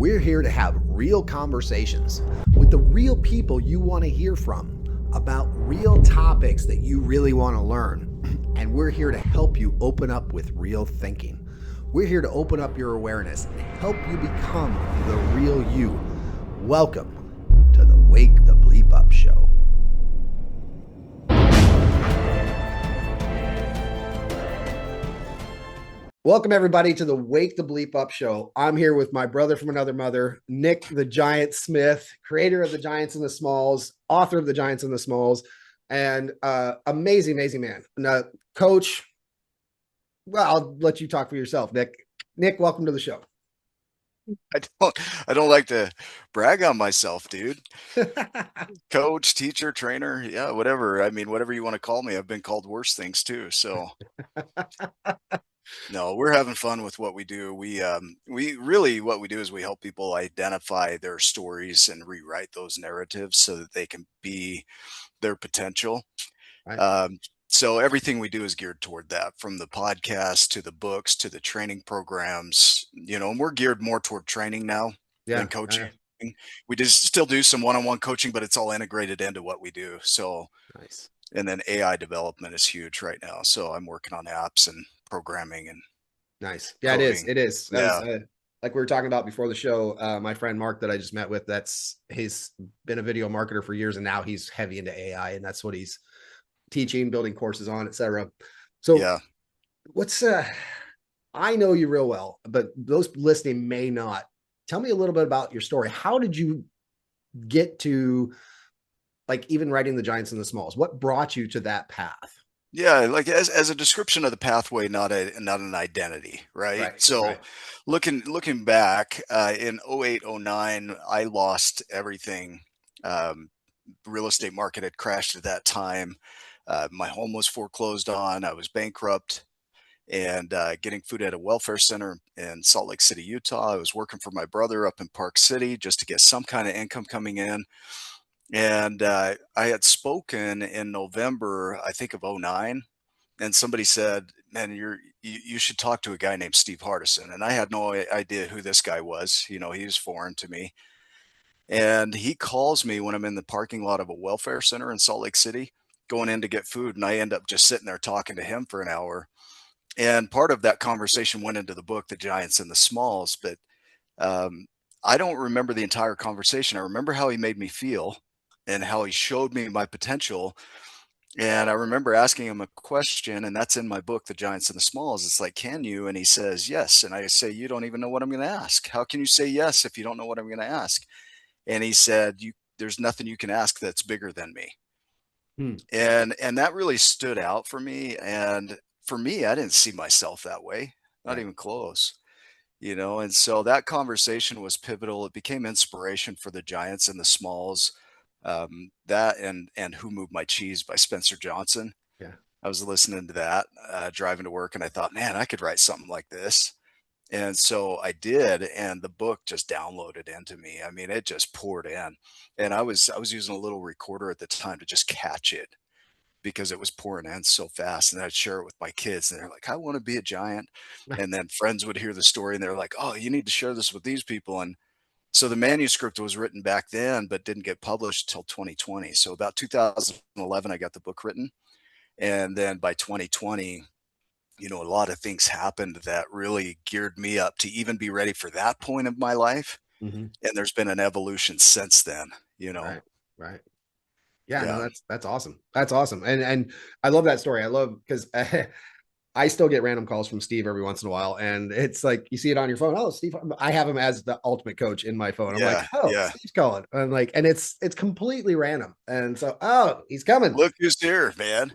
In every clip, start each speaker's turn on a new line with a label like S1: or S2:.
S1: We're here to have real conversations with the real people you want to hear from about real topics that you really want to learn. And we're here to help you open up with real thinking. We're here to open up your awareness and help you become the real you. Welcome to the Wake the Bleep Up Show. Welcome, everybody, to the Wake the Bleep Up Show. I'm here with my brother from another mother, Nick the Giant Smith, creator of the Giants and the Smalls, author of the Giants and the Smalls, and amazing man. Now, Coach, well, I'll let you talk for yourself, Nick. Nick, welcome to the show.
S2: I don't like to brag on myself, dude. Coach, teacher, trainer, yeah, whatever. I mean, whatever you want to call me. I've been called worse things too. So no, we're having fun with what we do. We really what we do is we help people identify their stories and rewrite those narratives so that they can be their potential.
S1: Right.
S2: So everything we do is geared toward that, from the podcast to the books to the training programs, and we're geared more toward training now than coaching. We just still do some one-on-one coaching, but it's all integrated into what we do. So
S1: Nice.
S2: And then AI development is huge right now. So I'm working on apps and programming and
S1: Nice. Yeah,
S2: coding.
S1: it is. That
S2: Yeah.
S1: was, like we were talking about before the show, my friend Mark that I just met with, he's been a video marketer for years, and now he's heavy into AI, and that's what he's teaching, building courses on, etc. So
S2: Yeah.
S1: I know you real well, but those listening may not. Tell me a little bit about your story. How did you get to even writing the Giants and the Smalls? What brought you to that path?
S2: Yeah, like as a description of the pathway, not an identity, right? So looking back, in 08, 09, I lost everything. Real estate market had crashed at that time. My home was foreclosed on. I was bankrupt and getting food at a welfare center in Salt Lake City, Utah. I was working for my brother up in Park City just to get some kind of income coming in. And I had spoken in November, I think, of 09, and somebody said, "Man, you should talk to a guy named Steve Hardison." And I had no idea who this guy was. He was foreign to me. And he calls me when I'm in the parking lot of a welfare center in Salt Lake City, going in to get food, and I end up just sitting there talking to him for an hour. And part of that conversation went into the book, The Giants and the Smalls, but um, I don't remember the entire conversation. I remember how he made me feel and how he showed me my potential. And I remember asking him a question, and that's in my book, The Giants and the Smalls. It's like, can you? And he says, yes. And I say, you don't even know what I'm going to ask. How can you say yes if you don't know what I'm going to ask? And he said, there's nothing you can ask that's bigger than me. And that really stood out for me. And for me, I didn't see myself that way, not even close. And so that conversation was pivotal. It became inspiration for the Giants and the Smalls. That and Who Moved My Cheese by Spencer Johnson.
S1: Yeah.
S2: I was listening to that driving to work, and I thought, man, I could write something like this. And so I did, and the book just downloaded into me. I mean, it just poured in. And I was using a little recorder at the time to just catch it because it was pouring in so fast. And I'd share it with my kids, and they're like, I want to be a giant. And then friends would hear the story, and they're like, oh, you need to share this with these people. And so the manuscript was written back then, but didn't get published till 2020. So about 2011, I got the book written. And then by 2020, a lot of things happened that really geared me up to even be ready for that point of my life.
S1: Mm-hmm.
S2: And there's been an evolution since then,
S1: Right. Yeah, no, that's awesome. That's awesome. And I love that story. I love because I still get random calls from Steve every once in a while, and it's like you see it on your phone. Oh, Steve, I have him as the ultimate coach in my phone. I'm like, oh,
S2: yeah.
S1: Steve's calling. I'm like, and it's completely random. And so, oh, he's coming.
S2: Look who's here, man.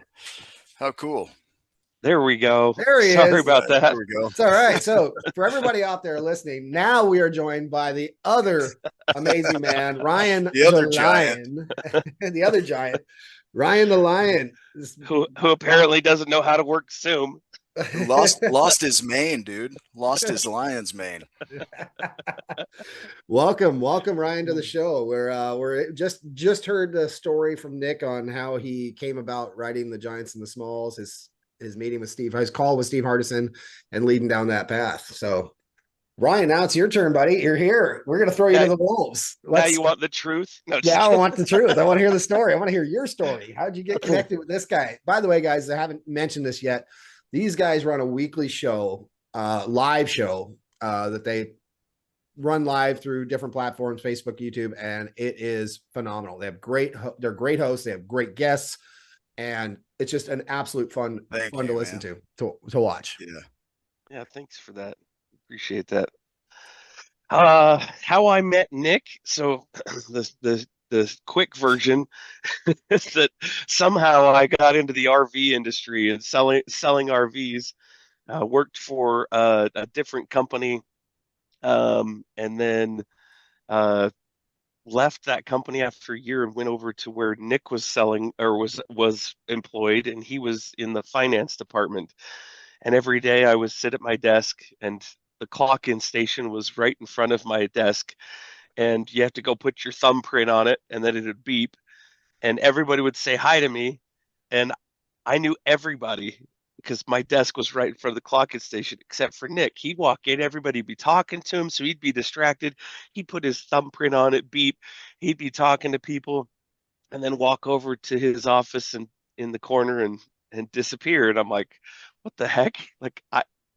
S2: How cool.
S3: There we go.
S1: There he
S3: Sorry
S1: is.
S3: about that.
S2: There we go.
S1: It's all right. So for everybody out there listening, now we are joined by the other amazing man, Ryan
S2: The other
S1: Lion, the other giant, Ryan the Lion,
S3: who apparently doesn't know how to work Zoom.
S2: Lost his mane, dude. Lost his lion's mane.
S1: Welcome Ryan to the show. We're just heard the story from Nick on how he came about writing the Giants and the Smalls, his meeting with Steve, his call with Steve Hardison, and leading down that path. So Ryan, now it's your turn, buddy. You're here. We're gonna throw you
S3: Now,
S1: to the wolves.
S3: now you want the truth? No, just
S1: Yeah, I
S3: kidding.
S1: want the truth. I want to hear the story. I want to hear your story. How'd you get connected with this guy? By the way, guys, I haven't mentioned this yet. These guys run a weekly show, live show that they run live through different platforms, Facebook, YouTube, and it is phenomenal. They're great hosts. They have great guests, and it's just an absolute fun to listen to watch.
S3: Yeah, thanks for that. Appreciate that. How I met Nick. So the quick version is that somehow I got into the RV industry and selling RVs. Worked for a different company, and then uh, left that company after a year and went over to where Nick was selling or was employed, and he was in the finance department. And every day I would sit at my desk, and the clock in station was right in front of my desk, and you have to go put your thumbprint on it, and then it would beep, and everybody would say hi to me, and I knew everybody because my desk was right in front of the clock in station, except for Nick. He'd walk in, everybody'd be talking to him, so he'd be distracted. He'd put his thumbprint on it, beep. He'd be talking to people, and then walk over to his office and in the corner and disappear. And I'm like, what the heck? Like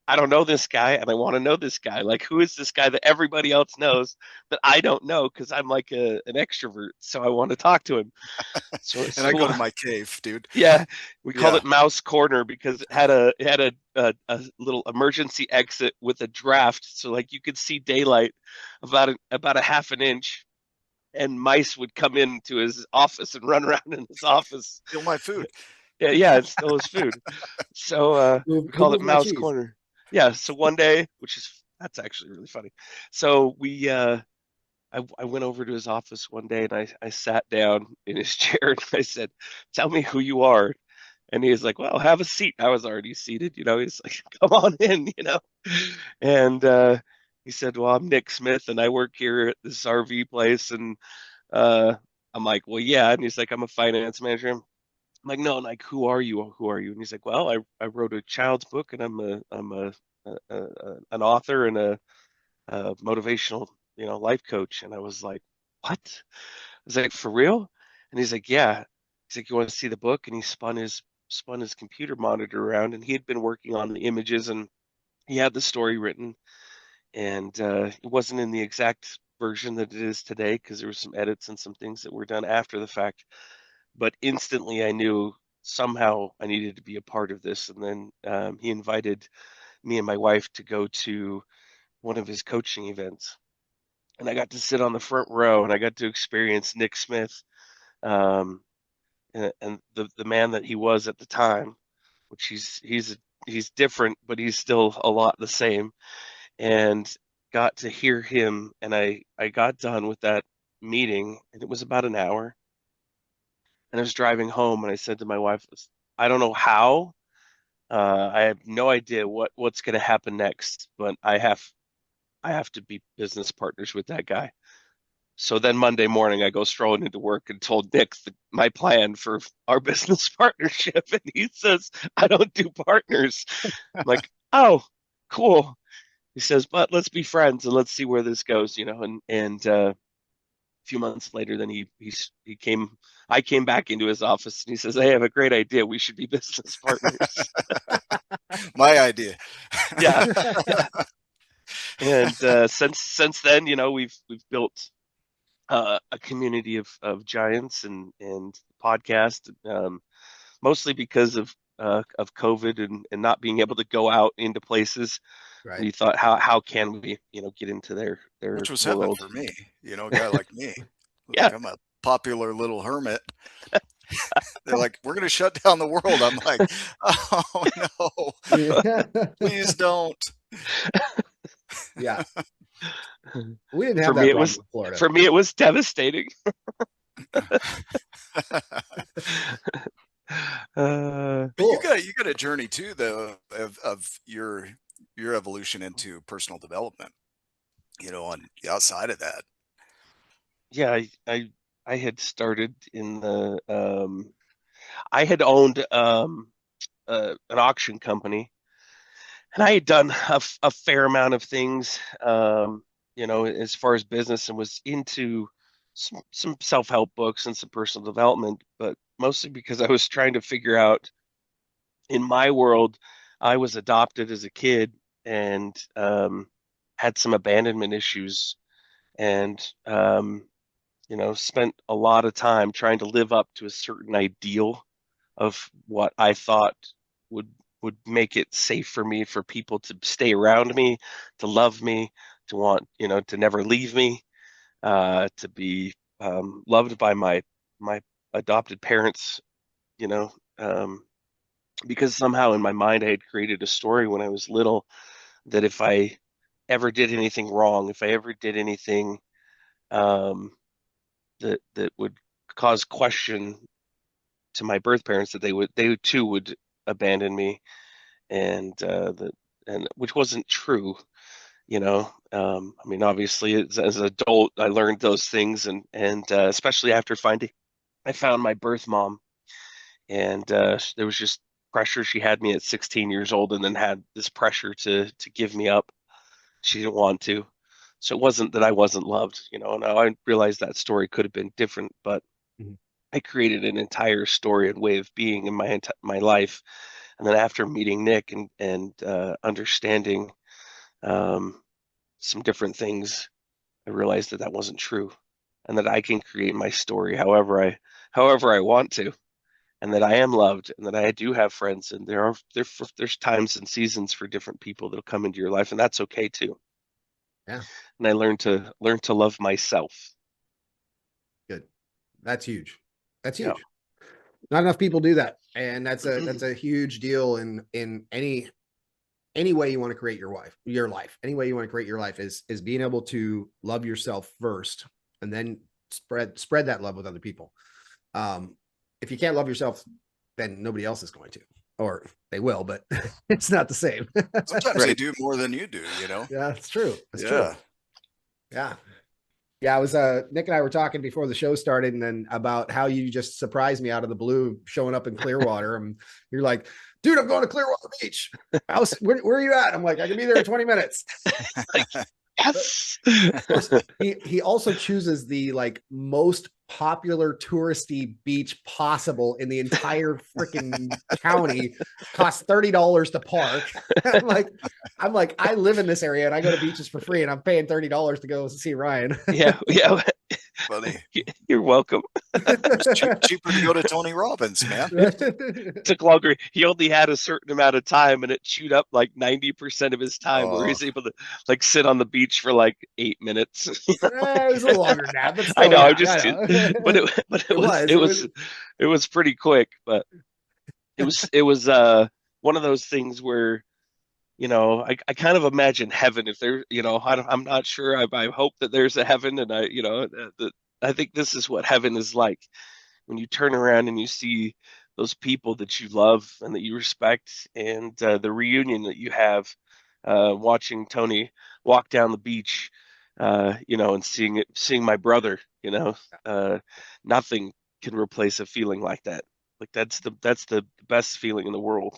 S3: I don't know this guy, and I want to know this guy. Like, who is this guy that everybody else knows that I don't know? Because I'm like an extrovert, so I want to talk to him.
S2: And I go to my cave, dude.
S3: Yeah, we called it Mouse Corner because it had a little emergency exit with a draft, so like you could see daylight about a half an inch, and mice would come into his office and run around in his office.
S2: Steal my food.
S3: Yeah, it still his food. So we called it Mouse Corner. Yeah. So one day, that's actually really funny. So I went over to his office one day and I sat down in his chair and I said, "Tell me who you are." And he was like, "Well, have a seat." I was already seated, He's like, "Come on in." And he said, "Well, I'm Nick Smith and I work here at this RV place." And uh, I'm like, "Well, yeah." And he's like, "I'm a finance manager." I'm like, "No, like, who are you? Who are you?" And he's like, "Well, I wrote a child's book and an author and a motivational, life coach." And I was like, "What?" I was like, "For real?" And he's like, "Yeah." He's like, "You want to see the book?" And he spun his computer monitor around, and he had been working on the images, and he had the story written, and it wasn't in the exact version that it is today because there was some edits and some things that were done after the fact. But instantly, I knew somehow I needed to be a part of this. And then he invited me and my wife to go to one of his coaching events, and I got to sit on the front row and I got to experience Nick Smith, um, and the man that he was at the time, which he's different, but he's still a lot the same. And got to hear him, and I got done with that meeting, and it was about an hour. And I was driving home, and I said to my wife, "I don't know how. I have no idea what's going to happen next, but I have to be business partners with that guy." So then Monday morning, I go strolling into work and told Nick my plan for our business partnership. And he says, "I don't do partners." I'm like, "Oh, cool." He says, "But let's be friends and let's see where this goes." And a few months later, then I came back into his office and he says, "I have a great idea. We should be business partners."
S2: My idea.
S3: Yeah. Yeah. And since then, we've built a community of giants and podcast, mostly because of COVID and not being able to go out into places.
S1: Right.
S3: We thought, how can we get into their
S2: Which was heaven
S3: world?
S2: for me, a guy like me.
S3: Yeah.
S2: Like, I'm a popular little hermit. They're like, "We're going to shut down the world." I'm like, "Oh no, please don't."
S1: Yeah. We didn't have
S3: For
S1: that
S3: me,
S1: problem in Florida.
S3: for me, it was devastating.
S2: But
S1: Cool.
S2: you got a journey too, though, of your evolution into personal development. On the outside of that.
S3: Yeah, I had started in I had owned an auction company, And I had done a fair amount of things, as far as business, and was into some self-help books and some personal development, but mostly because I was trying to figure out, in my world, I was adopted as a kid and had some abandonment issues, and spent a lot of time trying to live up to a certain ideal of what I thought would would make it safe for me, for people to stay around me, to love me, to want, to never leave me, to be loved by my adopted parents, you know, um, because somehow in my mind I had created a story when I was little that if I ever did anything wrong, if I ever did anything um, that would cause question to my birth parents, that they too would abandon me, and which wasn't true. I mean, obviously, as an adult, I learned those things, and especially after I found my birth mom, and there was just pressure. She had me at 16 years old, and then had this pressure to give me up. She didn't want to, so it wasn't that I wasn't loved. Now I realized that story could have been different, but
S1: Mhm.
S3: I created an entire story and way of being in my life. And then after meeting Nick and understanding um, some different things, I realized that wasn't true, and that I can create my story however I want to, and that I am loved, and that I do have friends, and there's times and seasons for different people that'll come into your life, and that's okay too.
S1: Yeah,
S3: And I learned to love myself.
S1: good. That's huge. That's
S3: Yeah.
S1: huge. Not enough people do that, and that's a huge deal in any way you want to create your life. Any way you want to create your life is being able to love yourself first, and then spread that love with other people. If you can't love yourself, then nobody else is going to, or they will, but it's not the same.
S2: Sometimes they do more than you do,
S1: Yeah, it's true. It's true.
S2: Yeah.
S1: Yeah. Yeah, I was Nick and I were talking before the show started, and then about how you just surprised me out of the blue showing up in Clearwater. And you're like, dude, I'm going to Clearwater Beach. Where are you at? I'm like, I can be there in 20 minutes.
S3: Like, yes.
S1: Of course, he also chooses the most popular touristy beach possible in the entire freaking county. Costs $30 to park. I'm like, I live in this area and I go to beaches for free, and I'm paying $30 to go see Ryan.
S3: Yeah.
S2: Funny.
S3: You're welcome.
S2: It's cheaper to go to Tony Robbins, man.
S3: It took longer. He only had a certain amount of time, and it chewed up like 90% of his time, where he's able to sit on the beach for like 8 minutes.
S1: It was a little longer nap, but still,
S3: I know.
S1: yeah,
S3: I'm just, it was pretty quick, but it was one of those things where I kind of imagine heaven. If there, I'm not sure. I hope that there's a heaven, and I think this is what heaven is like, when you turn around and you see those people that you love and that you respect, and the reunion that you have, watching Tony walk down the beach, and seeing my brother, nothing can replace a feeling like that. Like that's the best feeling in the world.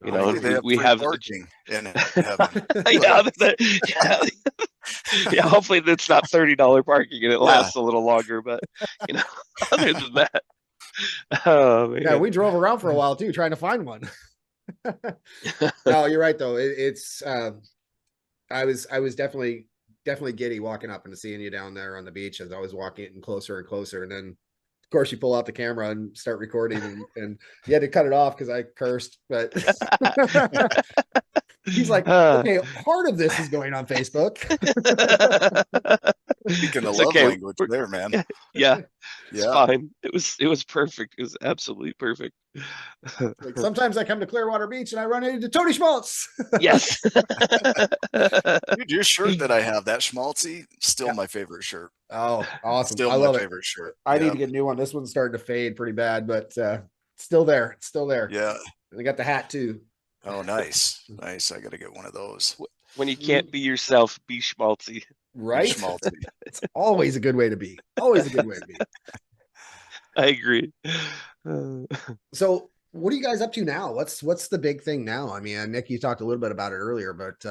S2: Hopefully they have
S3: we
S2: free
S3: have
S2: parking in heaven.
S3: yeah, yeah. Hopefully that's not $30 parking and it lasts a little longer. But other than that, oh man.
S1: Yeah, we drove around for a while too, trying to find one. No, you're right though. It's I was definitely giddy walking up and seeing you down there on the beach as I was walking in closer and closer, and then of course you pull out the camera and start recording, and you had to cut it off because I cursed, but he's like, okay, part of this is going on Facebook.
S2: Speaking of love language there, man.
S3: Yeah. It's fine. It was perfect. It was absolutely perfect.
S1: Like, sometimes I come to Clearwater Beach and I run into Tony Schmaltz.
S3: Yes.
S2: Dude, your shirt that I have, that Schmaltzy, still my favorite shirt.
S1: Oh, awesome.
S2: Still my favorite shirt.
S1: I need to get a new one. This one's starting to fade pretty bad, but still there. It's still there.
S2: Yeah.
S1: And I got the hat too.
S2: Oh, nice. Nice. I got to get one of those.
S3: When you can't be yourself, be schmaltzy.
S1: Right?
S2: Be schmaltzy.
S1: It's always a good way to be. Always a good way to be.
S3: I agree.
S1: So what are you guys up to now? What's the big thing now? I mean, Nick, you talked a little bit about it earlier, but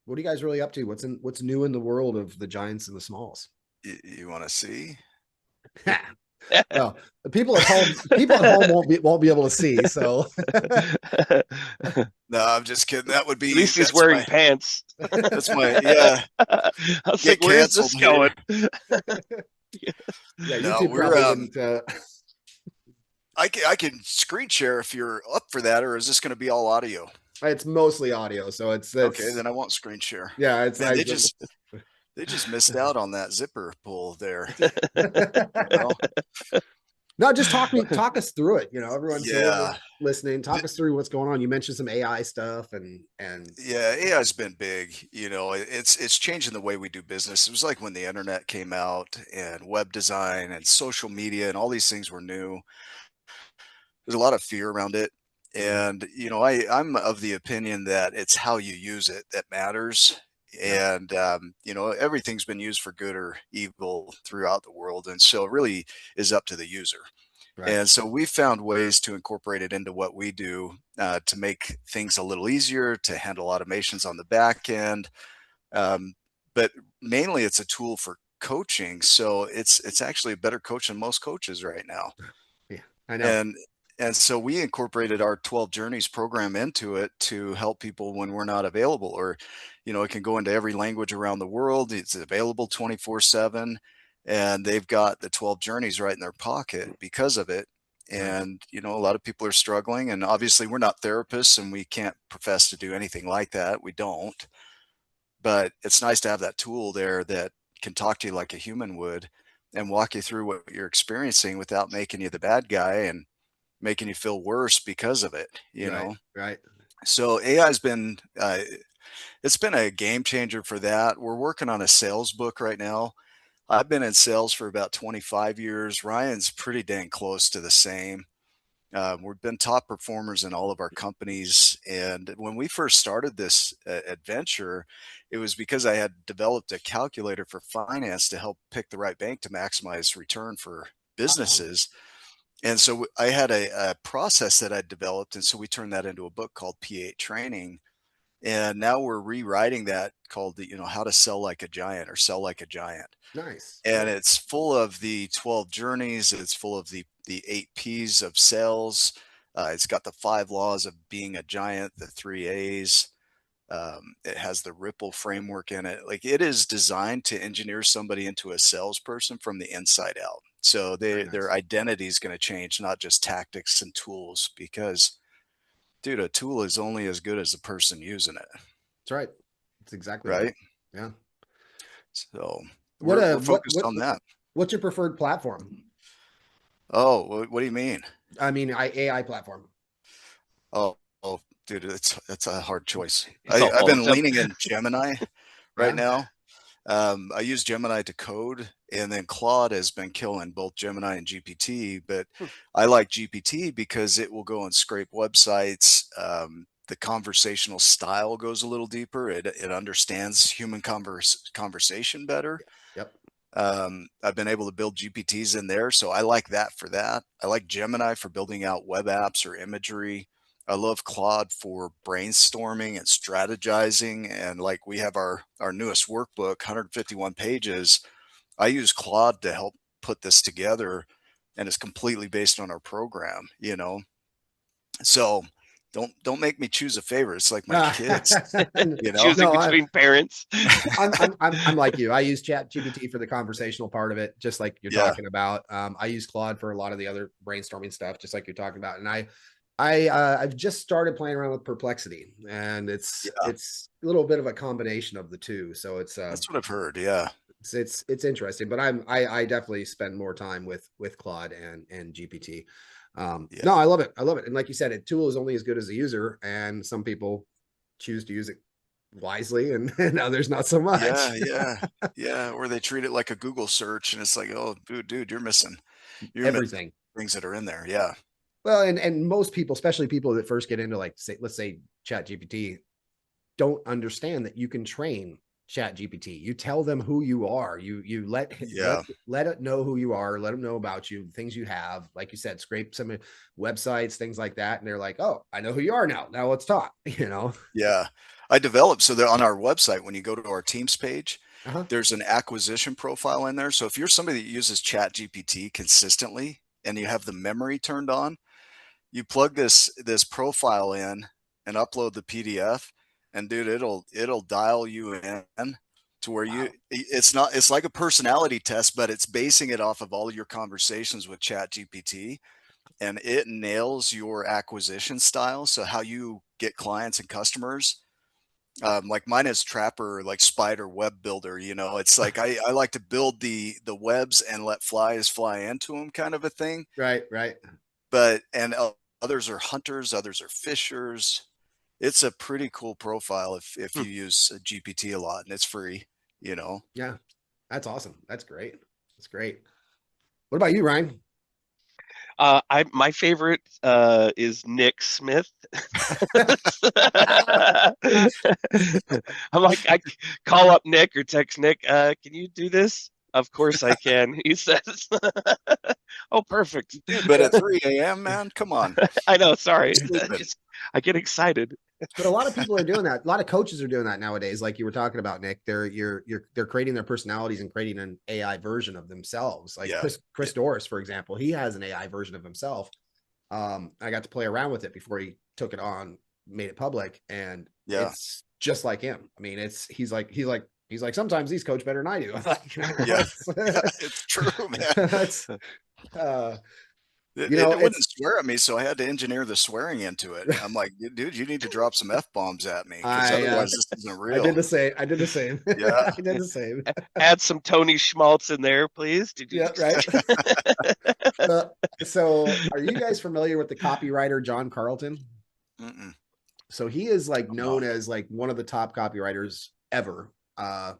S1: what are you guys really up to? What's new in the world of the giants and the smalls?
S2: You want to see?
S1: Well, the people at home won't be able to see. So
S2: No, I'm just kidding. That would
S3: At
S2: be
S3: least he's wearing pants.
S2: that's my yeah.
S3: I was
S2: Get
S3: like, where's this
S2: canceled
S3: going?
S1: yeah,
S2: No,
S1: YouTube
S2: we're
S1: probably wouldn't.
S2: I can screen share if you're up for that, or is this going to be all audio?
S1: It's mostly audio, so it's
S2: Okay, then I won't screen share.
S1: yeah. It's
S2: Man, they just missed out on that zipper pull there.
S1: No, just talk us through it. You know, everyone's
S2: Yeah,
S1: listening. Talk us through what's going on. You mentioned some AI stuff and
S2: yeah, AI's been big. It's changing the way we do business. It was like when the internet came out and web design and social media and all these things were new. There's a lot of fear around it. And I'm of the opinion that it's how you use it that matters. And everything's been used for good or evil throughout the world, and so it really is up to the user.
S1: right,
S2: And so we found ways to incorporate it into what we do to make things a little easier, to handle automations on the back end. But mainly it's a tool for coaching. So it's actually a better coach than most coaches right now.
S1: yeah, I know.
S2: And so we incorporated our 12 journeys program into it to help people when we're not available, or it can go into every language around the world. It's available 24/7, and they've got the 12 journeys right in their pocket because of it. And a lot of people are struggling, and obviously we're not therapists and we can't profess to do anything like that. We don't. But it's nice to have that tool there that can talk to you like a human would and walk you through what you're experiencing without making you the bad guy and making you feel worse because of it.
S1: Right.
S2: So AI's been it's been a game changer for that. We're working on a sales book right now. I've been in sales for about 25 years. Ryan's pretty dang close to the same. We've been top performers in all of our companies. And when we first started this adventure, it was because I had developed a calculator for finance to help pick the right bank to maximize return for businesses. And so I had a process that I developed. And so we turned that into a book called P8 Training. And now we're rewriting that called How to Sell Like a Giant or Sell Like a Giant.
S1: Nice.
S2: And it's full of the 12 journeys. It's full of the 8 P's of sales. It's got the 5 laws of being a giant, the 3 A's. It has the Ripple framework in it. Like, it is designed to engineer somebody into a salesperson from the inside out. So their identity is going to change, not just tactics and tools, because, dude, a tool is only as good as the person using it.
S1: That's right. That's exactly
S2: right.
S1: Yeah.
S2: So we're focused on that.
S1: What's your preferred platform?
S2: Oh, what do you mean?
S1: I mean, AI platform.
S2: Oh, dude, it's a hard choice. I've been leaning in Gemini right now. I use Gemini to code, and then Claude has been killing both Gemini and GPT. But I like GPT because it will go and scrape websites. The conversational style goes a little deeper. It understands human conversation better.
S1: Yep.
S2: I've been able to build GPTs in there, so I like that for that. I like Gemini for building out web apps or imagery. I love Claude for brainstorming and strategizing. And like, we have our newest workbook, 151 pages. I use Claude to help put this together, and it's completely based on our program, So don't make me choose a favorite. It's like my kids,
S3: choosing between parents.
S1: I'm like you. I use ChatGPT for the conversational part of it, just like you're talking about. I use Claude for a lot of the other brainstorming stuff, just like you're talking about. And I've just started playing around with Perplexity, and it's a little bit of a combination of the two. So it's
S2: that's what I've heard. Yeah,
S1: it's interesting, but I definitely spend more time with Claude and GPT. No, I love it. And like you said, a tool is only as good as the user, and some people choose to use it wisely and others not so much.
S2: Yeah. Or they treat it like a Google search, and it's like, oh, dude, you're missing
S1: everything,
S2: things that are in there. Yeah.
S1: Well, and most people, especially people that first get into, like, let's say Chat GPT, don't understand that you can train Chat GPT. You tell them who you are. You let it know who you are. Let them know about you, things you have. Like you said, scrape some websites, things like that, and they're like, "Oh, I know who you are now. Now let's talk."
S2: Yeah. I developed so that on our website, when you go to our Teams page,
S1: Uh-huh.
S2: there's an acquisition profile in there. So if you're somebody that uses Chat GPT consistently and you have the memory turned on, you plug this profile in and upload the PDF, and dude, it'll dial you in to where
S1: Wow.
S2: it's like a personality test, but it's basing it off of all your conversations with Chat GPT, and it nails your acquisition style. So how you get clients and customers. Like mine is Trapper, like spider web builder. It's like I like to build the webs and let flies fly into them, kind of a thing.
S1: Right, right.
S2: But others are hunters, others are fishers. It's a pretty cool profile if
S3: Hmm.
S2: you use GPT a lot, and it's free.
S1: Yeah. That's awesome. That's great. That's great. What about you, Ryan?
S3: My favorite is Nick Smith. I'm like, I call up Nick or text Nick, can you do this? Of course I can, he says. Oh, perfect.
S2: Dude, but at 3 a.m., man, come on.
S3: I know, sorry.
S2: Sleeping.
S3: I get excited.
S1: But a lot of people are doing that. A lot of coaches are doing that nowadays. Like you were talking about, Nick, they're creating their personalities and creating an AI version of themselves. Like
S2: Yeah.
S1: Chris Doris, for example, he has an AI version of himself. I got to play around with it before he took it on, made it public, and
S2: Yeah.
S1: it's just like him. I mean, he's like sometimes he's coach better than I do.
S2: Yeah. It's true, man.
S1: That's
S2: It
S1: it's
S2: wouldn't swear at me, so I had to engineer the swearing into it. I'm like, dude, you need to drop some F-bombs at me, because otherwise this isn't
S1: I did
S2: real.
S1: the same. I did the same.
S2: Yeah.
S1: I did the same.
S3: Add some Tony Schmaltz in there, please.
S1: Yeah, right. So are you guys familiar with the copywriter John Carlton?
S2: Mm-mm.
S1: So he is like
S2: I'm
S1: known
S2: not.
S1: as like one of the top copywriters ever.
S3: Okay.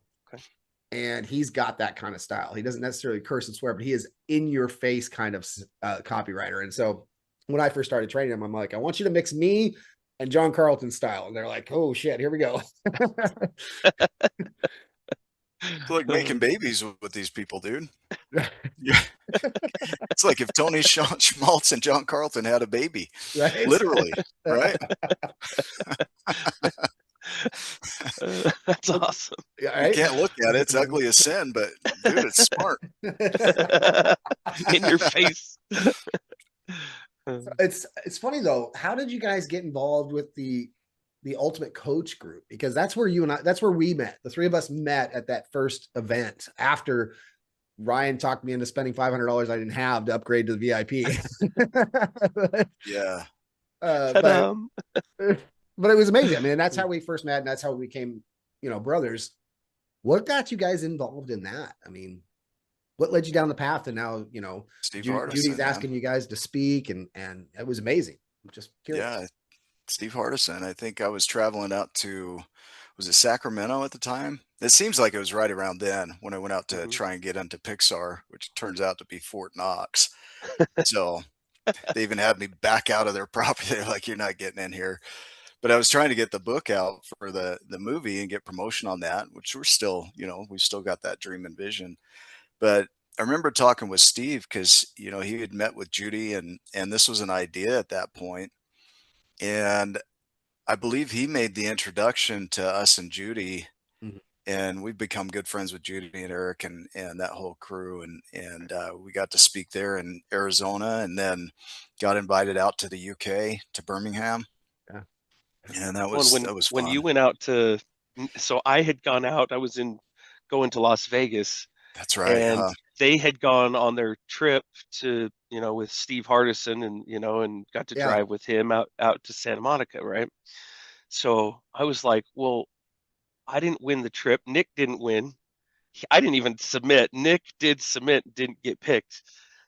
S1: And he's got that kind of style. He doesn't necessarily curse and swear, but he is in your face kind of copywriter. And so when I first started training him, I'm like, I want you to mix me and John Carlton style. And they're like, oh shit, here we go.
S2: It's like making babies with these people, dude. Yeah. It's like if Tony Schmaltz and John Carlton had a baby,
S1: Right.
S2: literally, right?
S3: That's awesome.
S1: Yeah,
S2: You
S1: right?
S2: can't look at it; it's ugly as sin. But dude, it's smart.
S3: In your face.
S1: It's funny though. How did you guys get involved with the Ultimate Coach group? Because that's where that's where we met. The three of us met at that first event after Ryan talked me into spending $500 I didn't have to upgrade to the VIP.
S2: Yeah.
S1: But it was amazing. I mean, that's how we first met, and that's how we became, brothers. What got you guys involved in that? I mean, what led you down the path? And now,
S2: Steve
S1: Judy's
S2: Hardison,
S1: asking
S2: man.
S1: you guys to speak, and it was amazing. I'm just curious.
S2: Yeah, Steve Hardison. I think I was traveling out to, was it Sacramento at the time? It seems like it was right around then when I went out to try and get into Pixar, which turns out to be Fort Knox. So they even had me back out of their property. They're like, you're not getting in here. But I was trying to get the book out for the movie and get promotion on that, which we're still, we've still got that dream and vision. But I remember talking with Steve because, he had met with Judy, and this was an idea at that point. And I believe he made the introduction to us and Judy,
S1: Mhm.
S2: and we've become good friends with Judy and Eric and that whole crew. And we got to speak there in Arizona, and then got invited out to the UK, to Birmingham.
S1: Yeah.
S2: And that
S3: Well,
S2: was
S3: when you
S2: fun.
S3: went out to, so I had gone out, I was going to Las Vegas,
S2: That's right.
S3: and they had gone on their trip to, with Steve Hardison, and, and got to
S1: Yeah.
S3: drive with him out to Santa Monica, right? So I was like, well, I didn't win the trip. Nick didn't win. I didn't even submit. Nick did submit, didn't get picked.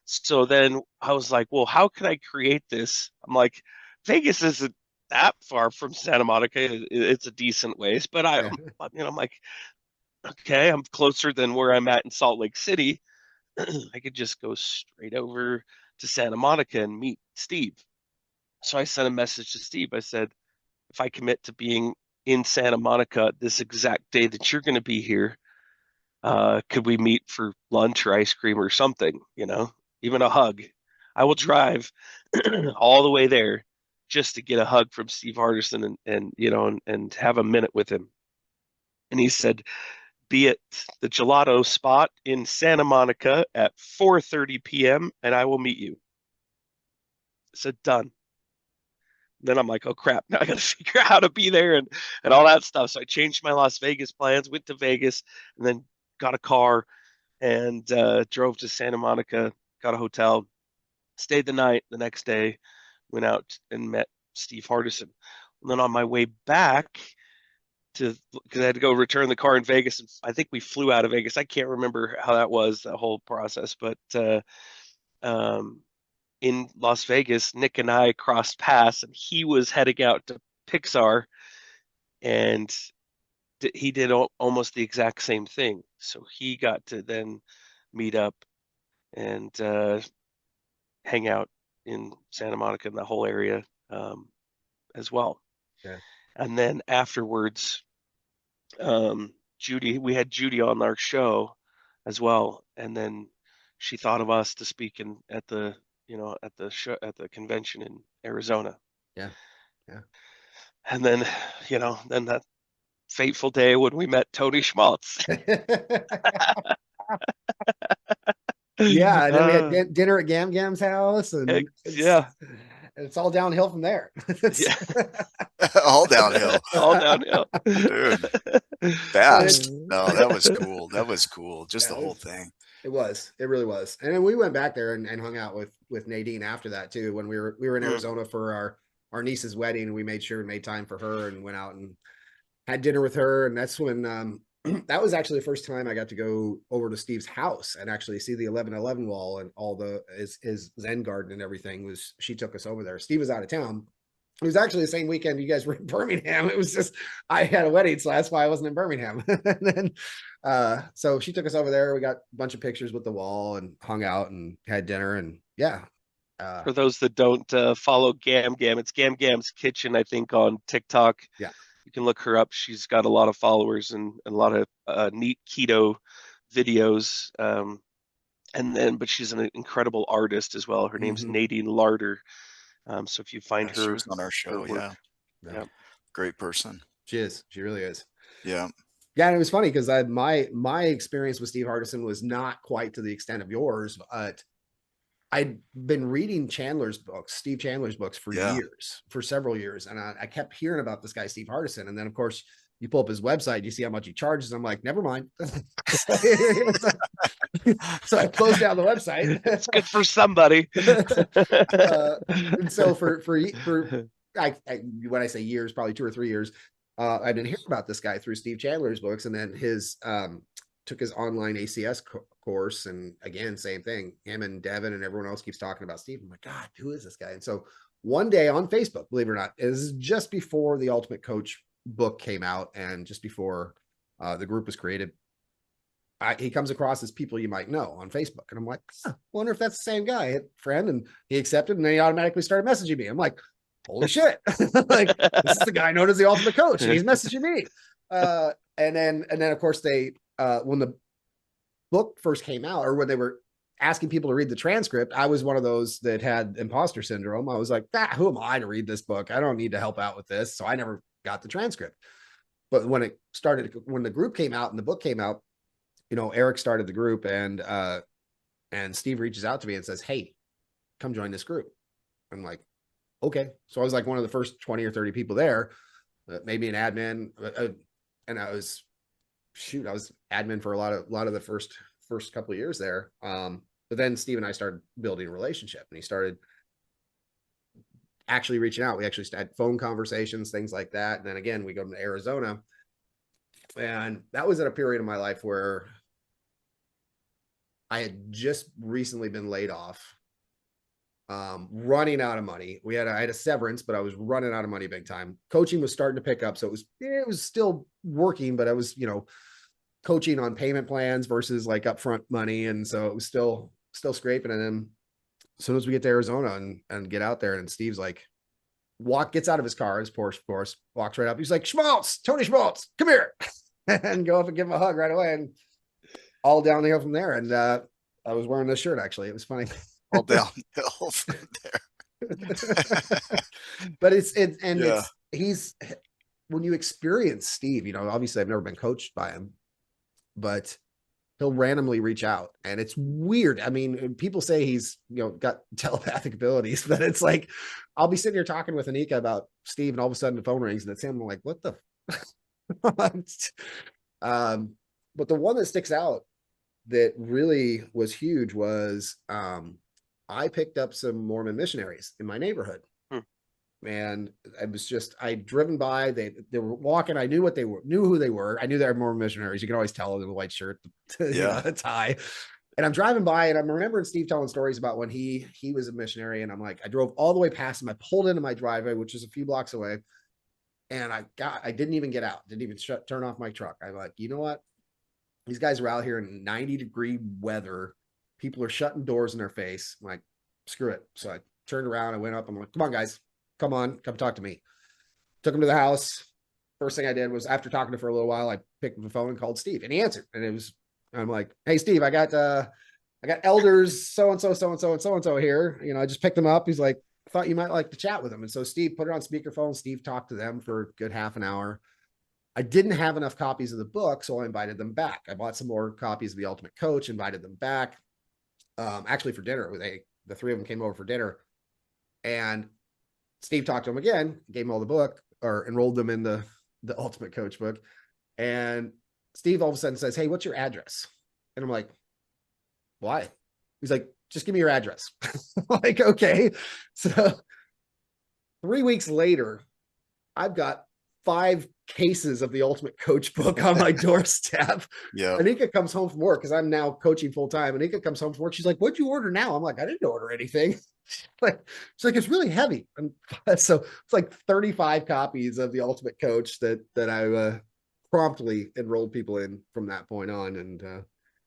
S3: So then I was like, well, how can I create this? I'm like, Vegas isn't that far from Santa Monica. It's a decent ways, but
S1: Yeah.
S3: I'm like, okay, I'm closer than where I'm at in Salt Lake City. I could just go straight over to Santa Monica and meet Steve. So I sent a message to Steve. I said, if I commit to being in Santa Monica this exact day that you're going to be here. Could we meet for lunch or ice cream or something? Even a hug. I will drive all the way there just to get a hug from Steve Hardison and have a minute with him. And he said, be at the gelato spot in Santa Monica at 4:30 p.m. and I will meet you. I said, done. Then I'm like, oh crap, now I got to figure out how to be there and all that stuff. So I changed my Las Vegas plans, went to Vegas, and then got a car and drove to Santa Monica, got a hotel, stayed the night. The next day, went out and met Steve Hardison. And then on my way back because I had to go return the car in Vegas, and I think we flew out of Vegas. I can't remember how that was, the whole process, but in Las Vegas, Nick and I crossed paths, and he was heading out to Pixar, and he did almost the exact same thing. So he got to then meet up and hang out in Santa Monica and the whole area as well.
S1: Yeah.
S3: And then afterwards, we had Judy on our show as well, and then she thought of us to speak at the show, at the convention in Arizona.
S1: Yeah.
S3: And then then that fateful day when we met Tony Schmaltz.
S1: Yeah, and then we had dinner at Gam Gam's house, and it's all downhill from there.
S2: All downhill.
S3: All downhill.
S2: Dude, fast. No, that was cool. That was cool. Just the whole thing.
S1: It was. It really was. And then we went back there and hung out with Nadine after that too. When we were in Arizona for our niece's wedding, and we made sure and made time for her and went out and had dinner with her. And that's when that was actually the first time I got to go over to Steve's house and actually see the 1111 wall and all his Zen garden and everything. She took us over there. Steve was out of town. It was actually the same weekend you guys were in Birmingham. It was just, I had a wedding, so that's why I wasn't in Birmingham. And then, so she took us over there. We got a bunch of pictures with the wall and hung out and had dinner. And yeah.
S3: For those that don't follow Gam Gam, it's Gam Gam's Kitchen, I think, on TikTok.
S1: Yeah.
S3: You can look her up. She's got a lot of followers and a lot of neat keto videos. But she's an incredible artist as well. Her name's Nadine Larder. So if you find her,
S2: she was on our show. Yeah. Great person.
S1: She is. She really is.
S2: Yeah.
S1: Yeah. And it was funny because my experience with Steve Hardison was not quite to the extent of yours, but I'd been reading Steve Chandler's books for years, for several years. And I kept hearing about this guy, Steve Hardison. And then of course you pull up his website, you see how much he charges. I'm like, never mind. So I closed down the website.
S3: It's good for somebody.
S1: And so when I say years, probably 2 or 3 years, I've been hearing about this guy through Steve Chandler's books, and then took his online ACS course. And again, same thing. Him and Devin and everyone else keeps talking about Steve. I'm like, God, who is this guy? And so one day on Facebook, believe it or not, is just before the Ultimate Coach book came out and just before the group was created, he comes across as people you might know on Facebook. And I'm like, wonder if that's the same guy. I hit friend, and he accepted, and then he automatically started messaging me. I'm like, holy shit. Like, this is the guy known as the Ultimate Coach, and he's messaging me. And then of course when the book first came out, or when they were asking people to read the transcript, I was one of those that had imposter syndrome. I was like, who am I to read this book? I don't need to help out with this. So I never got the transcript. But when the group came out and the book came out, Eric started the group, and Steve reaches out to me and says, hey, come join this group. I'm like, okay. So I was like one of the first 20 or 30 people there, maybe an admin. And I was admin for a lot of the first couple of years there. But then Steve and I started building a relationship, and he started actually reaching out. We actually had phone conversations, things like that. And then again, we go to Arizona, and that was at a period of my life where I had just recently been laid off, running out of money. I had a severance, but I was running out of money big time. Coaching was starting to pick up. So it was still working, but I was, coaching on payment plans versus like upfront money. And so it was still scraping. And then as soon as we get to Arizona and get out there, and Steve's like, gets out of his car, his Porsche, of course, walks right up. He's like, Schmaltz, Tony Schmaltz, come here. And go up and give him a hug right away. And all downhill from there. And I was wearing this shirt, actually. It was funny.
S2: All downhill from there.
S1: But he's, when you experience Steve, obviously I've never been coached by him, but he'll randomly reach out, and it's weird. I mean, people say he's, got telepathic abilities, but it's like, I'll be sitting here talking with Anika about Steve, and all of a sudden the phone rings and it's him. I'm like, what the? But the one that sticks out that really was huge was, I picked up some Mormon missionaries in my neighborhood. And I'd driven by, they were walking. I knew who they were. I knew they were Mormon missionaries. You can always tell in the white shirt, the tie. And I'm driving by, and I'm remembering Steve telling stories about when he was a missionary. And I'm like, I drove all the way past him. I pulled into my driveway, which is a few blocks away. And I didn't even get out, didn't even turn off my truck. I'm like, you know what? These guys are out here in 90-degree weather. People are shutting doors in their face. I'm like, screw it. So I turned around, I went up. I'm like, come on, guys. Come talk to me. Took him to the house. First thing I did was, after talking to him for a little while, I picked up the phone and called Steve, and he answered. And I'm like, hey, Steve, I got elders so-and-so here. I just picked them up. He's like, I thought you might like to chat with them. And so Steve put it on speakerphone. Steve talked to them for a good half an hour. I didn't have enough copies of the book, so I invited them back. I bought some more copies of The Ultimate Coach, invited them back, actually for dinner. The three of them came over for dinner. And Steve talked to him again, gave him all the book, or enrolled them in the Ultimate Coach book. And Steve all of a sudden says, hey, what's your address? And I'm like, why? He's like, just give me your address. I'm like, okay. So 3 weeks later, I've got 5 cases of the Ultimate Coach book on my doorstep.
S2: Yeah.
S1: Anika comes home from work, because I'm now coaching full time. Anika comes home from work. She's like, what'd you order now? I'm like, I didn't order anything. She's like, it's really heavy. And so it's like 35 copies of the Ultimate Coach that I promptly enrolled people in from that point on. And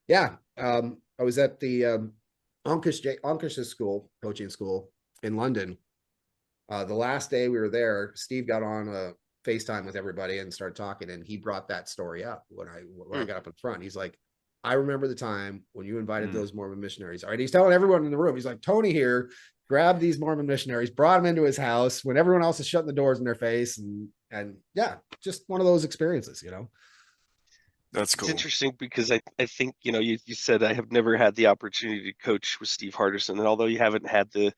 S1: I was at the Unkish's school, coaching school in London. The last day we were there, Steve got on a FaceTime with everybody and started talking, and he brought that story up when I got up in front. He's like, I remember the time when you invited those Mormon missionaries. All right, he's telling everyone in the room. He's like, Tony here grabbed these Mormon missionaries, brought them into his house when everyone else is shutting the doors in their face, and yeah, just one of those experiences,
S2: That's cool.
S3: It's interesting because I think, you said I have never had the opportunity to coach with Steve Hardison. And although you haven't had the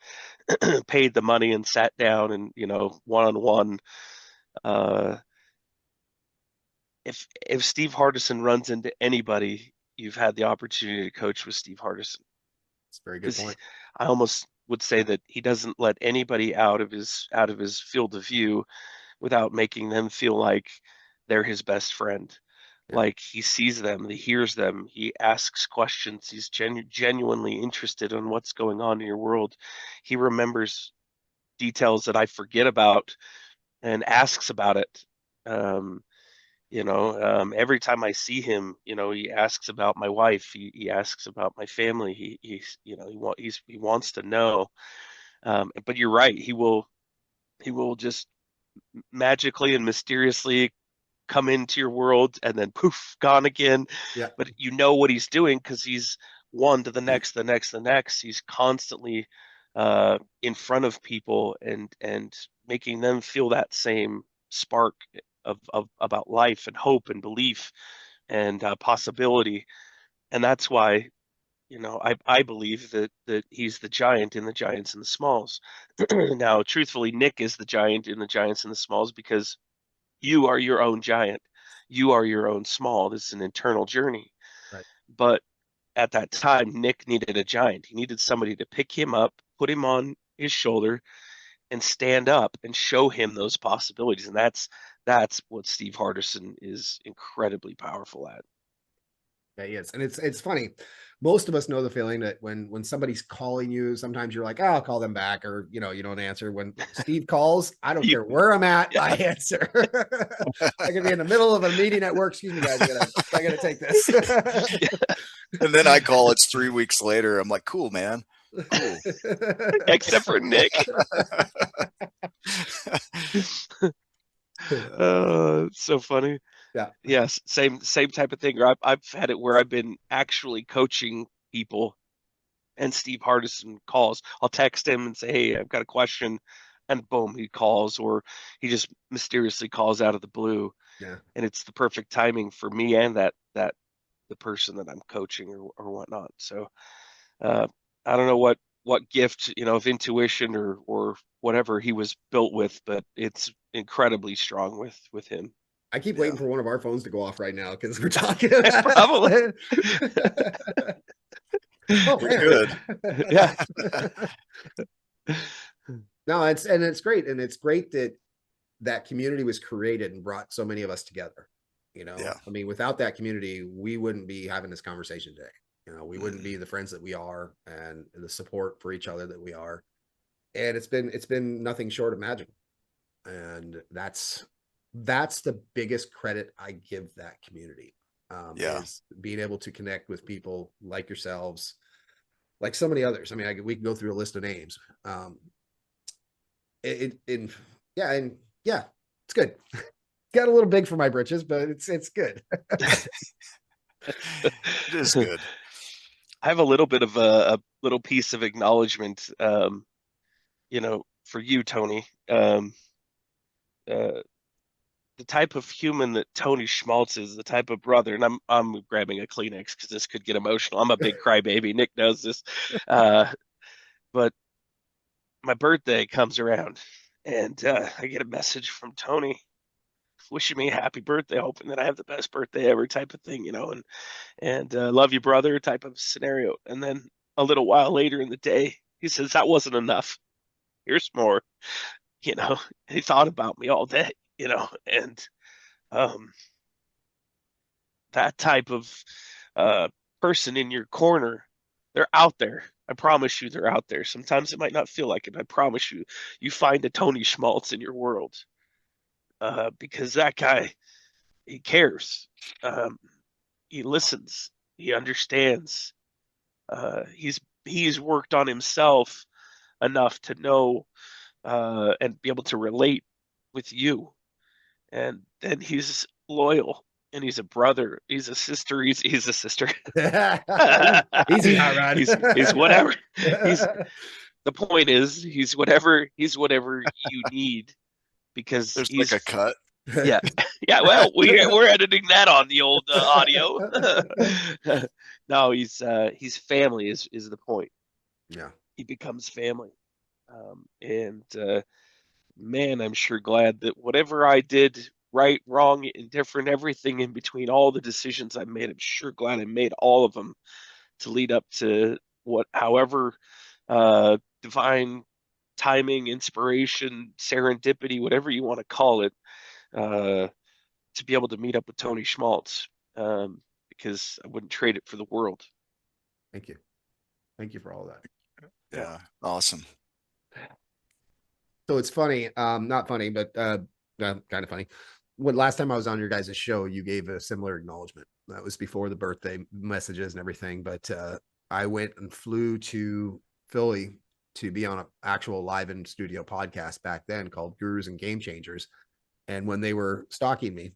S3: paid the money and sat down and, one-on-one, if Steve Hardison runs into anybody, you've had the opportunity to coach with Steve Hardison.
S1: That's a very good point.
S3: I almost would say that he doesn't let anybody out of his field of view without making them feel like they're his best friend. Yeah. Like he sees them, he hears them, he asks questions, he's genuinely interested in what's going on in your world. He remembers details that I forget about and asks about it. Every time I see him, he asks about my wife. He asks about my family. He wants to know. But you're right. He will just magically and mysteriously come into your world and then poof, gone again.
S1: Yeah.
S3: But you know what he's doing because he's one to the next, the next, the next. He's constantly in front of people and making them feel that same spark of about life and hope and belief and possibility. And that's why, I believe that he's the giant in the giants and the smalls. Now, truthfully, Nick is the giant in the giants and the smalls because you are your own giant. You are your own small. This is an internal journey.
S1: Right.
S3: But at that time, Nick needed a giant. He needed somebody to pick him up, put him on his shoulder, and stand up and show him those possibilities. And that's what Steve Hardison is incredibly powerful at.
S1: Yeah, he is. And it's funny. Most of us know the feeling that when somebody's calling you, sometimes you're like, oh, I'll call them back, or you don't answer. When Steve calls, I don't care where I'm at, I answer. I could be in the middle of a meeting at work. Excuse me, guys, I gotta take this.
S2: And then I call, it's 3 weeks later. I'm like, cool, man. Cool.
S3: Except for Nick. It's so funny.
S1: Yeah.
S3: Yes, same type of thing. Or I've had it where I've been actually coaching people, and Steve Hardison calls. I'll text him and say, "Hey, I've got a question," and boom, he calls, or he just mysteriously calls out of the blue,
S1: Yeah.
S3: and it's the perfect timing for me and that the person that I'm coaching or whatnot. So uh, I don't know what gift, of intuition or whatever he was built with, but it's incredibly strong with him.
S1: I keep
S2: Yeah.
S1: waiting for one of our phones to go off right now because we're talking about
S3: Probably.
S1: Oh,
S2: It could.
S3: Yeah.
S1: No, it's great. And it's great that that community was created and brought so many of us together.
S2: Yeah.
S1: I mean, without that community, we wouldn't be having this conversation today. We wouldn't be the friends that we are and the support for each other that we are. And it's been nothing short of magical. And that's the biggest credit I give that community.
S2: Yeah.
S1: Is being able to connect with people like yourselves, like so many others. I mean, we can go through a list of names. Yeah, and yeah, it's good. Got a little big for my britches, but it's good.
S2: It is good.
S3: I have a little bit of a little piece of acknowledgement, for you, Tony. Uh, the type of human that Tony Schmaltz is, the type of brother, and I'm grabbing a Kleenex because this could get emotional. I'm a big crybaby. Nick knows this. Uh, but my birthday comes around, and I get a message from Tony wishing me a happy birthday, hoping that I have the best birthday ever, type of thing, and love you, brother, type of scenario. And then a little while later in the day, he says that wasn't enough. Here's more. You know, he thought about me all day. And um, that type of uh, person in your corner, they're out there. I promise you, they're out there. Sometimes it might not feel like it. I promise you, you find a Tony Schmaltz in your world, because that guy, he cares. Um, he listens. He understands. He's worked on himself enough to know and be able to relate with you. And then he's loyal, and he's a brother. He's a sister. He's a sister.
S1: Easy, hot rod.
S3: He's whatever. He's The point is he's whatever you need, because
S2: There's like
S3: he's
S2: a cut.
S3: yeah. Yeah, well, we're editing that on the old audio. No, he's family is the point.
S1: Yeah.
S3: He becomes family. And man, I'm sure glad that whatever I did, right, wrong, indifferent, everything in between, all the decisions I made, I'm sure glad I made all of them to lead up to however divine timing, inspiration, serendipity, whatever you want to call it, uh, to be able to meet up with Tony Schmaltz, because I wouldn't trade it for the world.
S1: Thank you. Thank you for all that.
S2: Yeah. Awesome.
S1: So it's funny, not funny, but kind of funny. When last time I was on your guys' show, you gave a similar acknowledgement. That was before the birthday messages and everything. But I went and flew to Philly to be on an actual live in studio podcast back then called Gurus and Game Changers. And when they were stalking me,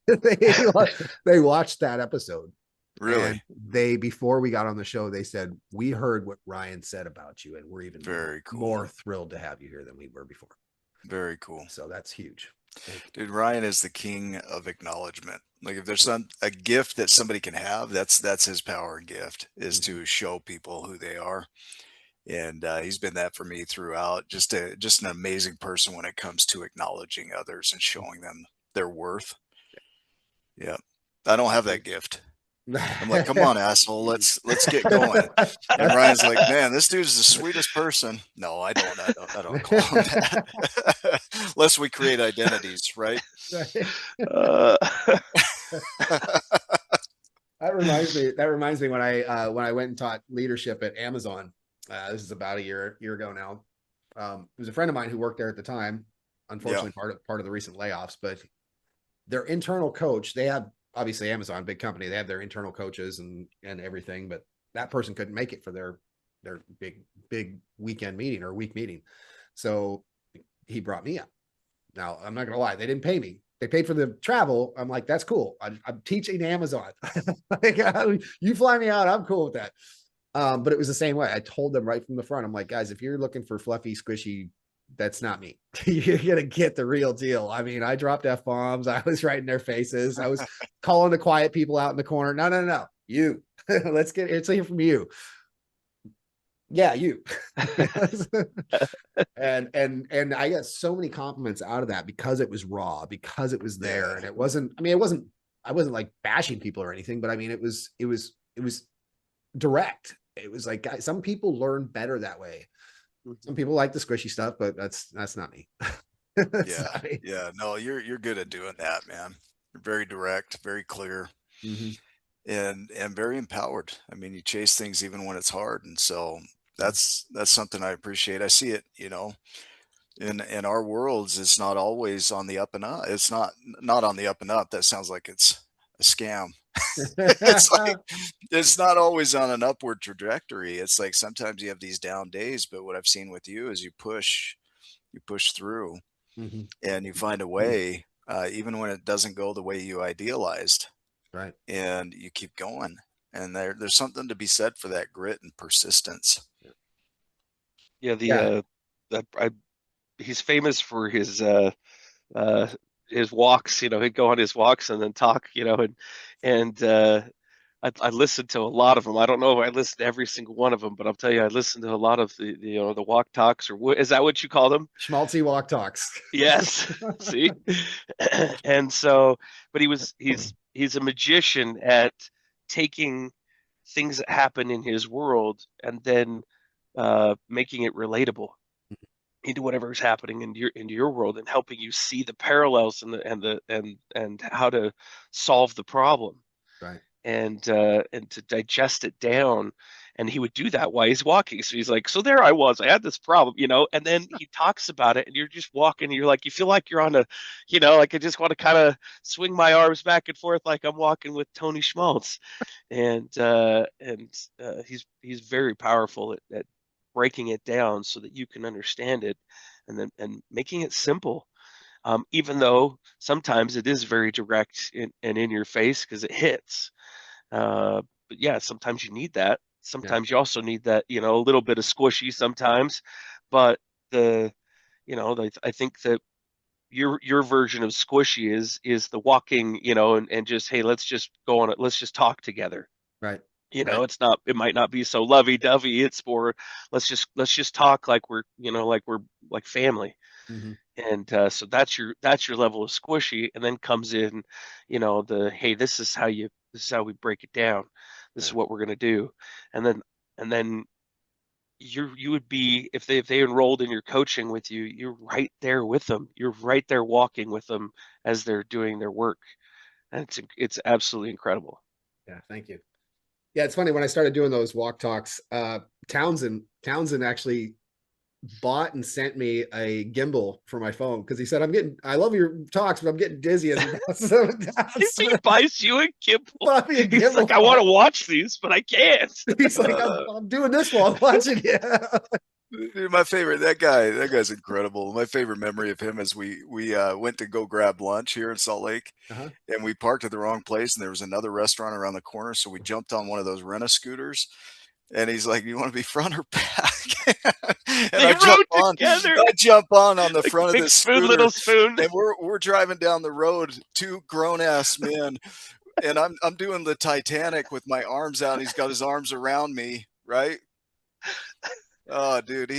S1: they watched that episode.
S2: Really?
S1: And before we got on the show, they said, we heard what Ryan said about you, and we're even
S2: Very cool.
S1: more thrilled to have you here than we were before.
S2: Very cool.
S1: So that's huge.
S2: Dude, Ryan is the king of acknowledgement. Like if there's a gift that somebody can have, that's his power and gift, is to show people who they are. And he's been that for me throughout. Just an amazing person when it comes to acknowledging others and showing them their worth. Yeah. I don't have that gift. I'm like, come on, asshole, let's get going. And Ryan's like, man, this dude's the sweetest person. No, I don't call him that. Unless we create identities, right?
S3: Uh,
S1: That reminds me when I went and taught leadership at Amazon. This is about a year ago now. It was a friend of mine who worked there at the time. Unfortunately, part of the recent layoffs, but their internal coach, they have, obviously Amazon, big company, they have their internal coaches and everything, but that person couldn't make it for their big weekend meeting or week meeting. So he brought me up. Now, I'm not going to lie. They didn't pay me. They paid for the travel. I'm like, that's cool. I'm teaching Amazon. Like, you fly me out. I'm cool with that. But it was the same way. I told them right from the front. I'm like, guys, if you're looking for fluffy, squishy, that's not me. You're going to get the real deal. I mean, I dropped F-bombs. I was right in their faces. I was calling the quiet people out in the corner. No. You. Let's hear from you. Yeah, you. and I got so many compliments out of that because it was raw, because it was there. And it wasn't, I wasn't like bashing people or anything, but I mean, it was direct. It was like, guys, some people learn better that way. Some people like the squishy stuff, but that's not me.
S2: Not me. Yeah. No, you're good at doing that, man. You're very direct, very clear, and very empowered. I mean, you chase things even when it's hard. And so that's something I appreciate. I see it, in our worlds, it's not always on the up and up. It's not on the up and up. That sounds like it's a scam. It's like, it's not always on an upward trajectory. It's like sometimes you have these down days, but what I've seen with you is you push through, and you find a way, even when it doesn't go the way you idealized,
S1: right?
S2: And you keep going. And there's something to be said for that grit and persistence.
S3: Yeah, he's famous for his walks. He'd go on his walks and then talk. And I listened to a lot of them. I don't know if I listened to every single one of them, but I'll tell you, I listened to a lot of the walk talks, or is that what you call them?
S1: Schmaltzy walk talks.
S3: Yes. See, and so, but he's a magician at taking things that happen in his world and then making it relatable into whatever's happening into your world, and helping you see the parallels and how to solve the problem,
S1: right?
S3: And to digest it down. And he would do that while he's walking. So he's like, so there I was, I had this problem, and then he talks about it, and you're just walking, and you're like, you feel like you're on like I just want to kind of swing my arms back and forth like I'm walking with Tony Schmaltz. And he's very powerful at breaking it down so that you can understand it, and making it simple. Even though sometimes it is very direct and in your face because it hits. But yeah, sometimes you need that. Sometimes you also need that, a little bit of squishy sometimes. But I think that your version of squishy is the walking, and just, hey, let's just go on it. Let's just talk together.
S1: Right.
S3: It might not be so lovey dovey. It's more, let's just talk like we're like family. And so that's your level of squishy. And then comes in, hey, this is how we break it down. This is what we're gonna do. And then you would be, if they enrolled in your coaching with you, you're right there with them. You're right there walking with them as they're doing their work. And it's absolutely incredible.
S1: Yeah, thank you. Yeah, it's funny, when I started doing those walk talks, Townsend actually bought and sent me a gimbal for my phone because he said, I love your talks, but I'm getting dizzy as
S3: he buys you a gimbal. He's like, I want to watch these, but I can't.
S1: He's like, I'm doing this while I'm watching it.
S2: Dude, my favorite, that guy's incredible. My favorite memory of him is we went to go grab lunch here in Salt Lake, and we parked at the wrong place, and there was another restaurant around the corner, so we jumped on one of those rent-a-scooters. And he's like, you want to be front or back? And I jump on the front of this scooter,
S3: little spoon.
S2: And we're driving down the road, two grown-ass men, and I'm doing the Titanic with my arms out, and he's got his arms around me, right? Oh, dude,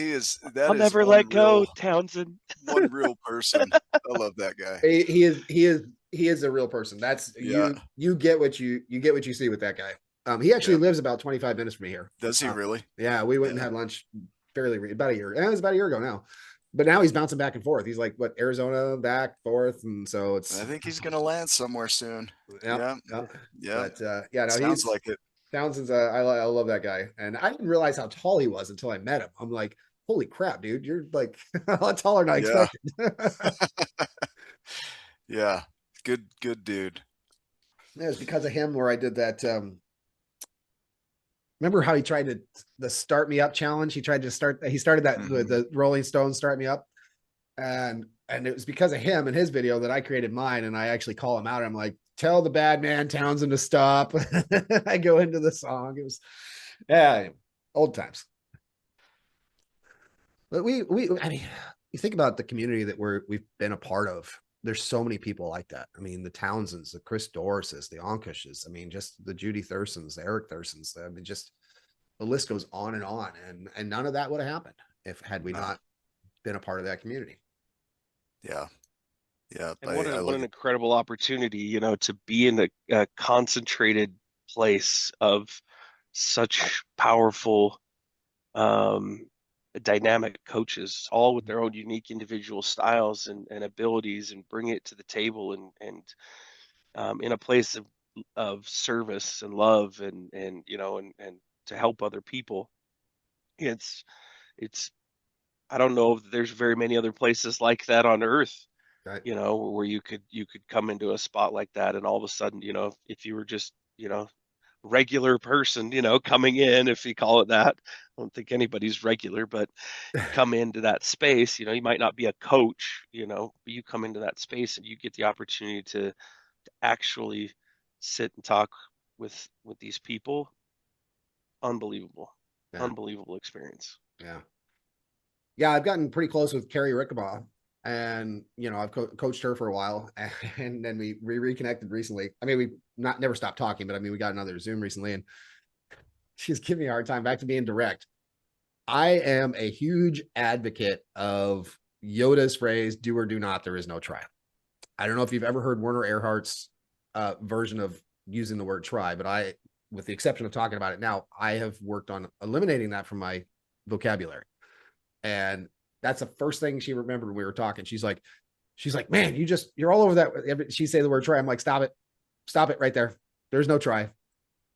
S2: I'll
S3: never let go, Townsend.
S2: One real person. I love that guy.
S1: He is a real person. That's you get what you see with that guy. He actually lives about 25 minutes from me here.
S2: Does he really?
S1: Yeah, we went and had lunch about a year. It was about a year ago now. But now he's bouncing back and forth. He's like, Arizona, back, forth. And so I
S2: think he's going to land somewhere soon.
S1: Yeah. But
S2: sounds like it.
S1: Townsend's, I love that guy. And I didn't realize how tall he was until I met him. I'm like, holy crap, dude. You're like a lot taller than I expected.
S2: Yeah. Good dude.
S1: It was because of him where I did that. Remember how he tried the Start Me Up challenge? He started that with the Rolling Stones Start Me Up. and it was because of him and his video that I created mine, and I actually call him out. I'm like, tell the bad man Townsend to stop. I go into the song. It was, yeah, old times. But I mean, you think about the community that we've been a part of. There's so many people like that. I mean, the Townsends, the Chris Dorrises, the Onkishes. I mean, just the Judy Thursons, the Eric Thursons. I mean, just the list goes on, and none of that would have happened if had we not been a part of that community.
S2: Yeah. Yeah.
S3: And what an incredible opportunity, you know, to be in a concentrated place of such powerful, dynamic coaches, all with their own unique individual styles and abilities, and bring it to the table, and in a place of service and love, and you know, and to help other people. It's it's I don't know if there's very many other places like that on earth,
S1: Right.
S3: you know, where you could come into a spot like that, and all of a sudden, you know, if you were just, you know, regular person, you know, coming in, if you call it that. I don't think anybody's regular, but you come into that space, you know, you might not be a coach, you know, but you come into that space and you get the opportunity to actually sit and talk with these people. Unbelievable.
S1: Yeah.
S3: Unbelievable experience.
S1: Yeah. Yeah, I've gotten pretty close with Carrie Rickabaugh, and you know, I've coached her for a while, and then we reconnected recently. I mean, we never stopped talking, but I mean, we got another Zoom recently, and she's giving me a hard time back to being direct. I am a huge advocate of Yoda's phrase, do or do not, there is no try. I don't know if you've ever heard Werner Erhardt's version of using the word try, but I, with the exception of talking about it now, I have worked on eliminating that from my vocabulary. And that's the first thing she remembered when we were talking. She's like, man, you're all over that. She say the word try. I'm like, stop it right there. There's no try.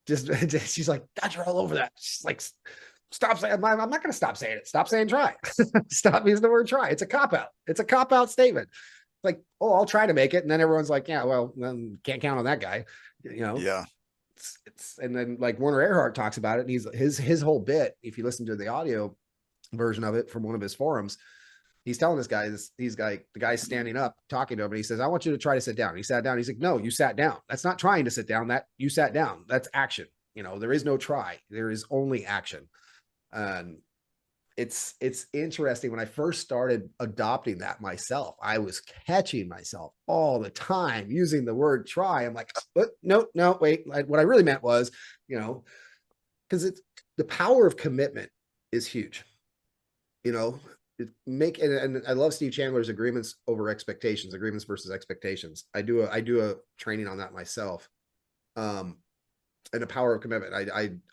S1: Just she's like, God, you're all over that. She's like, stop saying. I'm not going to stop saying it. Stop saying try. Stop using the word try. It's a cop out. It's a cop out statement. Like, oh, I'll try to make it, and then everyone's like, yeah, well, then can't count on that guy. You know.
S2: Yeah.
S1: It's and then like Werner Erhardt talks about it, and his whole bit. If you listen to the audio version of it from one of his forums, he's telling this guy, the guy's standing up talking to him, and he says, I want you to try to sit down. He sat down. He's like, no, you sat down. That's not trying to sit down. That you sat down. That's action. You know, there is no try. There is only action. And it's interesting. When I first started adopting that myself, I was catching myself all the time using the word try. I'm like, no, wait. What I really meant was, you know, because it's the power of commitment is huge. You know, and I love Steve Chandler's agreements versus expectations. I do a training on that myself. And the power of commitment.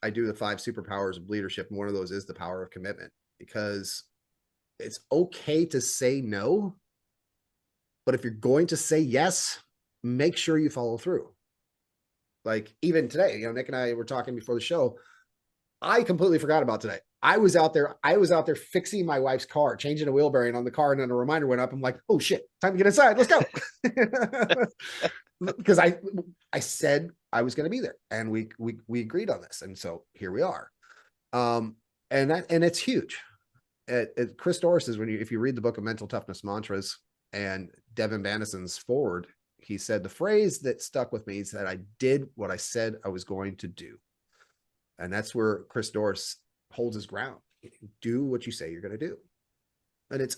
S1: I do the 5 superpowers of leadership, and one of those is the power of commitment, because it's okay to say no, but if you're going to say yes, make sure you follow through. Like even today, you know, Nick and I were talking before the show. I completely forgot about today. I was out there fixing my wife's car, changing a wheel bearing on the car, and then a reminder went up. I'm like, oh shit, time to get inside. Let's go. Because I said I was going to be there, and we agreed on this, and so here we are. And it's huge. Chris Dorris is, if you read the book of Mental Toughness Mantras and Devin Bannison's forward, he said the phrase that stuck with me is that I did what I said I was going to do. And that's where Chris Dorris holds his ground. Do what you say you're going to do. And it's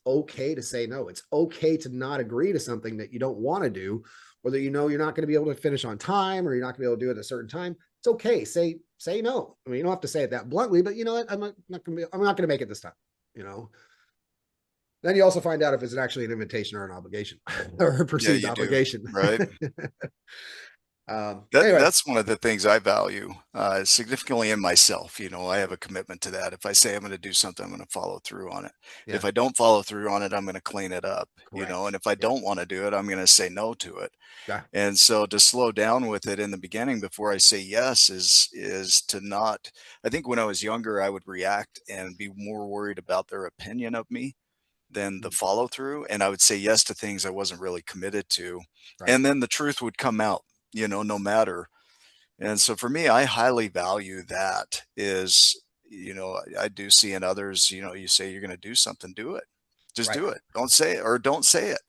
S1: okay to say no. It's okay to not agree to something that you don't want to do, or that you know you're not going to be able to finish on time, or you're not going to be able to do it at a certain time. It's okay. Say no. I mean, you don't have to say it that bluntly, but you know what? I'm not going to make it this time. You know. Then you also find out if it's actually an invitation or an obligation or a perceived obligation.
S2: Right.
S1: Anyway.
S2: That's one of the things I value significantly in myself. You know, I have a commitment to that. If I say I'm going to do something, I'm going to follow through on it. Yeah. If I don't follow through on it, I'm going to clean it up. Correct. You know, and if I don't want to do it, I'm going to say no to it. Yeah. And so to slow down with it in the beginning before I say yes is to not. I think when I was younger, I would react and be more worried about their opinion of me than the follow through, and I would say yes to things I wasn't really committed to. Right. And then the truth would come out, you know, no matter. And so for me, I highly value that. Is, you know, I do see in others, you know, you say you're going to do something, do it. Just
S1: Right.
S2: do it. Don't say it, or don't say it,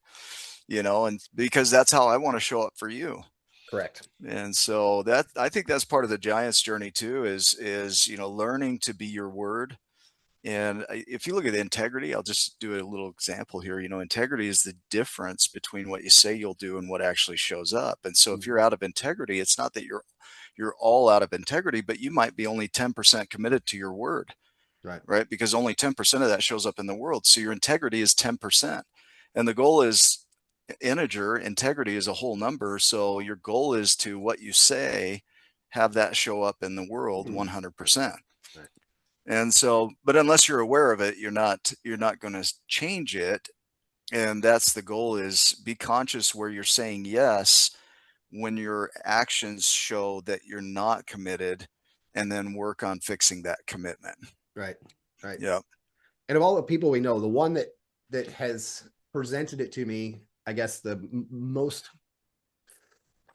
S2: and because that's how I want to show up for you.
S1: Correct.
S2: And so that, I think that's part of the Giants journey too, is learning to be your word. And if you look at integrity, I'll just do a little example here. Integrity is the difference between what you say you'll do and what actually shows up. And so if you're out of integrity, it's not that you're all out of integrity, but you might be only 10% committed to your word. Right? Because only 10% of that shows up in the world. So your integrity is 10%. And the goal is integrity is a whole number. So your goal is to, what you say, have that show up in the world 100%.
S1: Right.
S2: And so, but unless you're aware of it, you're not going to change it. And that's the goal, is be conscious where you're saying yes when your actions show that you're not committed, and then work on fixing that commitment.
S1: Right.
S2: Yeah.
S1: And of all the people we know, the one that has presented it to me, I guess the most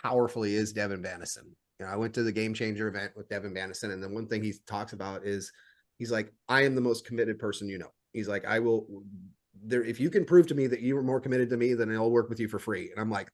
S1: powerfully, is Devin Banison. I went to the Game Changer event with Devin Banison, and the one thing he talks about is, he's like, I am the most committed person you know. He's like, I will there, if you can prove to me that you were more committed to me, then I'll work with you for free. And I'm like,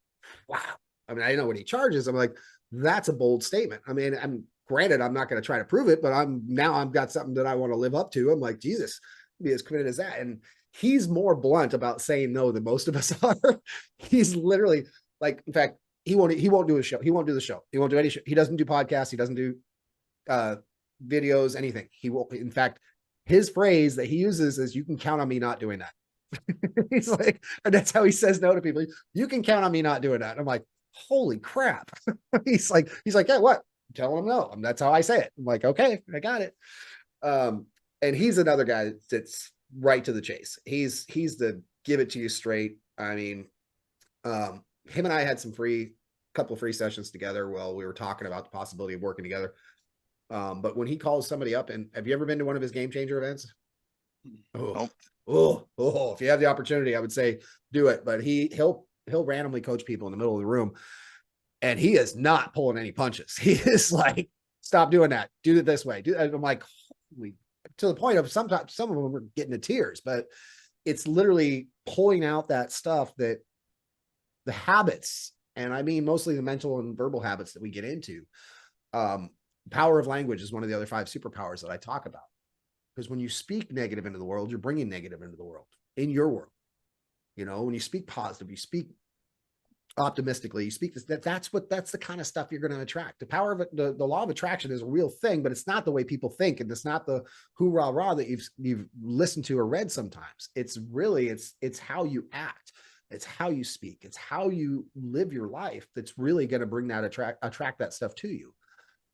S1: wow. I mean, I know what he charges. I'm like, that's a bold statement. I mean, I'm granted, I'm not going to try to prove it, but I've got something that I want to live up to. I'm like, Jesus, be as committed as that. And he's more blunt about saying no than most of us are. He's literally like, in fact, he won't do a show. He won't do the show. He won't do any show. He doesn't do podcasts. He doesn't do videos, anything. He will. In fact, his phrase that he uses is, you can count on me not doing that. He's like, and that's how he says no to people. You can count on me not doing that. I'm like, holy crap. he's like, yeah, what? I'm telling him no. That's how I say it. I'm like, okay, I got it. And he's another guy that's right to the chase. He's the give it to you straight. I mean, him and I had couple of free sessions together while we were talking about the possibility of working together. But when he calls somebody up, and have you ever been to one of his Game Changer events? If you have the opportunity, I would say do it. But he'll randomly coach people in the middle of the room, and he is not pulling any punches. He is like, stop doing that. Do it this way. I'm like, holy, to the point of sometimes some of them are getting to tears, but it's literally pulling out that stuff, that the habits, and I mean mostly the mental and verbal habits that we get into. Power of language is one of the other 5 superpowers that I talk about. Because when you speak negative into the world, you're bringing negative into the world, in your world. When you speak positive, you speak optimistically, you speak this, that's the kind of stuff you're going to attract. The power of it, the law of attraction is a real thing, but it's not the way people think, and it's not the hoorah rah that you've listened to or read sometimes. It's really, it's how you act, it's how you speak, it's how you live your life that's really going to bring that attract that stuff to you.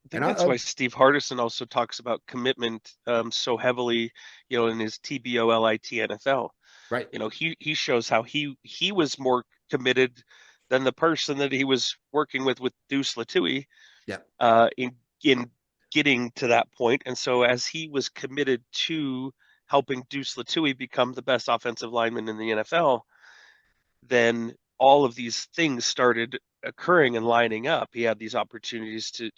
S3: I think that's why Steve Hardison also talks about commitment so heavily, in his TBOLIT NFL.
S1: Right.
S3: He shows how he was more committed than the person that he was working with Deuce Latui.
S1: Yeah.
S3: In getting to that point. And so as he was committed to helping Deuce Latui become the best offensive lineman in the NFL, then all of these things started occurring and lining up. He had these opportunities to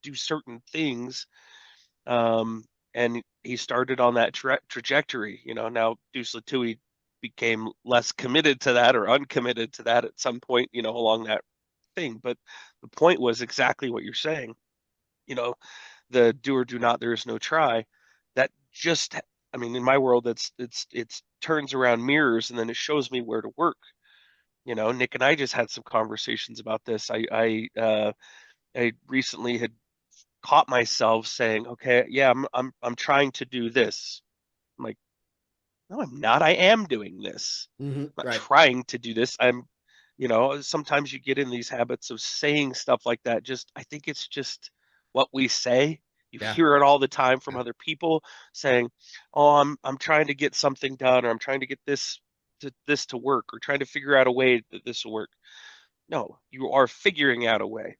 S3: do certain things, and he started on that trajectory. Now Deuce Latui became less committed to that, or uncommitted to that at some point, along that thing. But the point was exactly what you're saying. The do or do not, there is no try. That just, I mean, in my world, it's turns around mirrors, and then it shows me where to work. Nick and I just had some conversations about this. I recently had caught myself saying, okay, yeah, I'm trying to do this. I'm like, no, I'm not. I am doing this. I'm not trying to do this. Sometimes you get in these habits of saying stuff like that. I think it's just what we say. You hear it all the time from other people saying, "Oh, I'm trying to get something done, or I'm trying to get this to work, or trying to figure out a way that this will work." No, you are figuring out a way.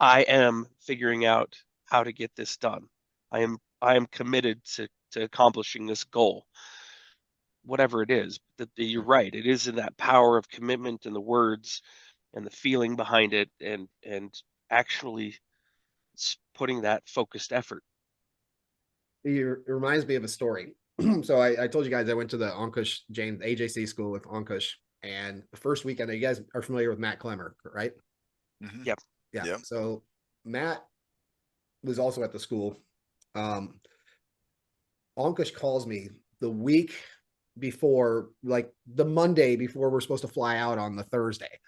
S3: I am figuring out how to get this done. I am committed to accomplishing this goal, whatever it is. You're right. It is in that power of commitment and the words and the feeling behind it, and actually putting that focused effort.
S1: It reminds me of a story. So I told you guys I went to the Ankush James AJC school with Ankush, and the first weekend, you guys are familiar with Matt Clemmer, right?
S2: Mm-hmm.
S3: Yep.
S1: Yeah.
S2: Yep.
S1: So Matt was also at the school. Ankush calls me the week before, like the Monday before we're supposed to fly out on the Thursday,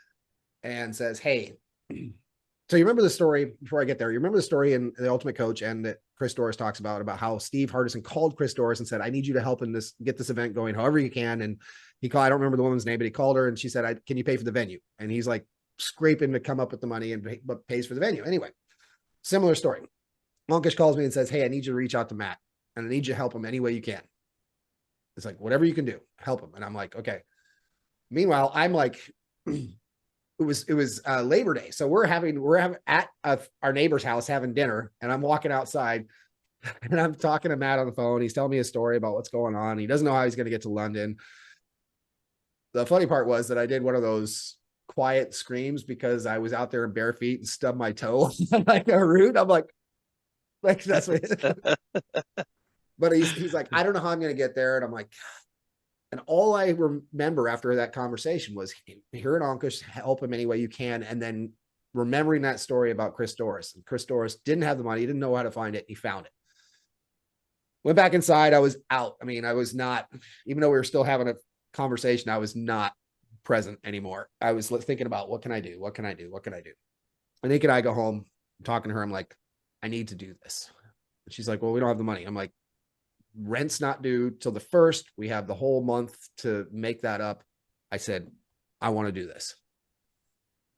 S1: and says, "Hey, so you remember the story before I get there? You remember the story in the Ultimate Coach and that Chris Doris talks about how Steve Hardison called Chris Doris and said, I need you to help in this, get this event going however you can. And he called, I don't remember the woman's name, but he called her and she said, can you pay for the venue? And he's like scraping to come up with the money and but pays for the venue. Anyway, similar story. Monkish calls me and says, hey, I need you to reach out to Matt and I need you to help him any way you can. It's like, whatever you can do, help him. And I'm like, okay. Meanwhile, I'm like, it was Labor Day. So we're at our neighbor's house having dinner, and I'm walking outside and I'm talking to Matt on the phone. He's telling me a story about what's going on. He doesn't know how he's going to get to London. The funny part was that I did one of those quiet screams because I was out there in bare feet and stubbed my toe like a root. I'm like that's what but he's like, I don't know how I'm going to get there. And I'm like, and all I remember after that conversation was hearing Ankush help him any way you can. And then remembering that story about Chris Doris. And Chris Doris didn't have the money. He didn't know how to find it. He found it. Went back inside. I was out. I mean, I was not, even though we were still having a conversation, I was not present anymore. I was thinking about what can I do? What can I do? What can I do? And Nick and I go home. I'm talking to her. I'm like, I need to do this. And she's like, well, we don't have the money. I'm like, rent's not due till the 1st. We have the whole month to make that up. I said, I want to do this.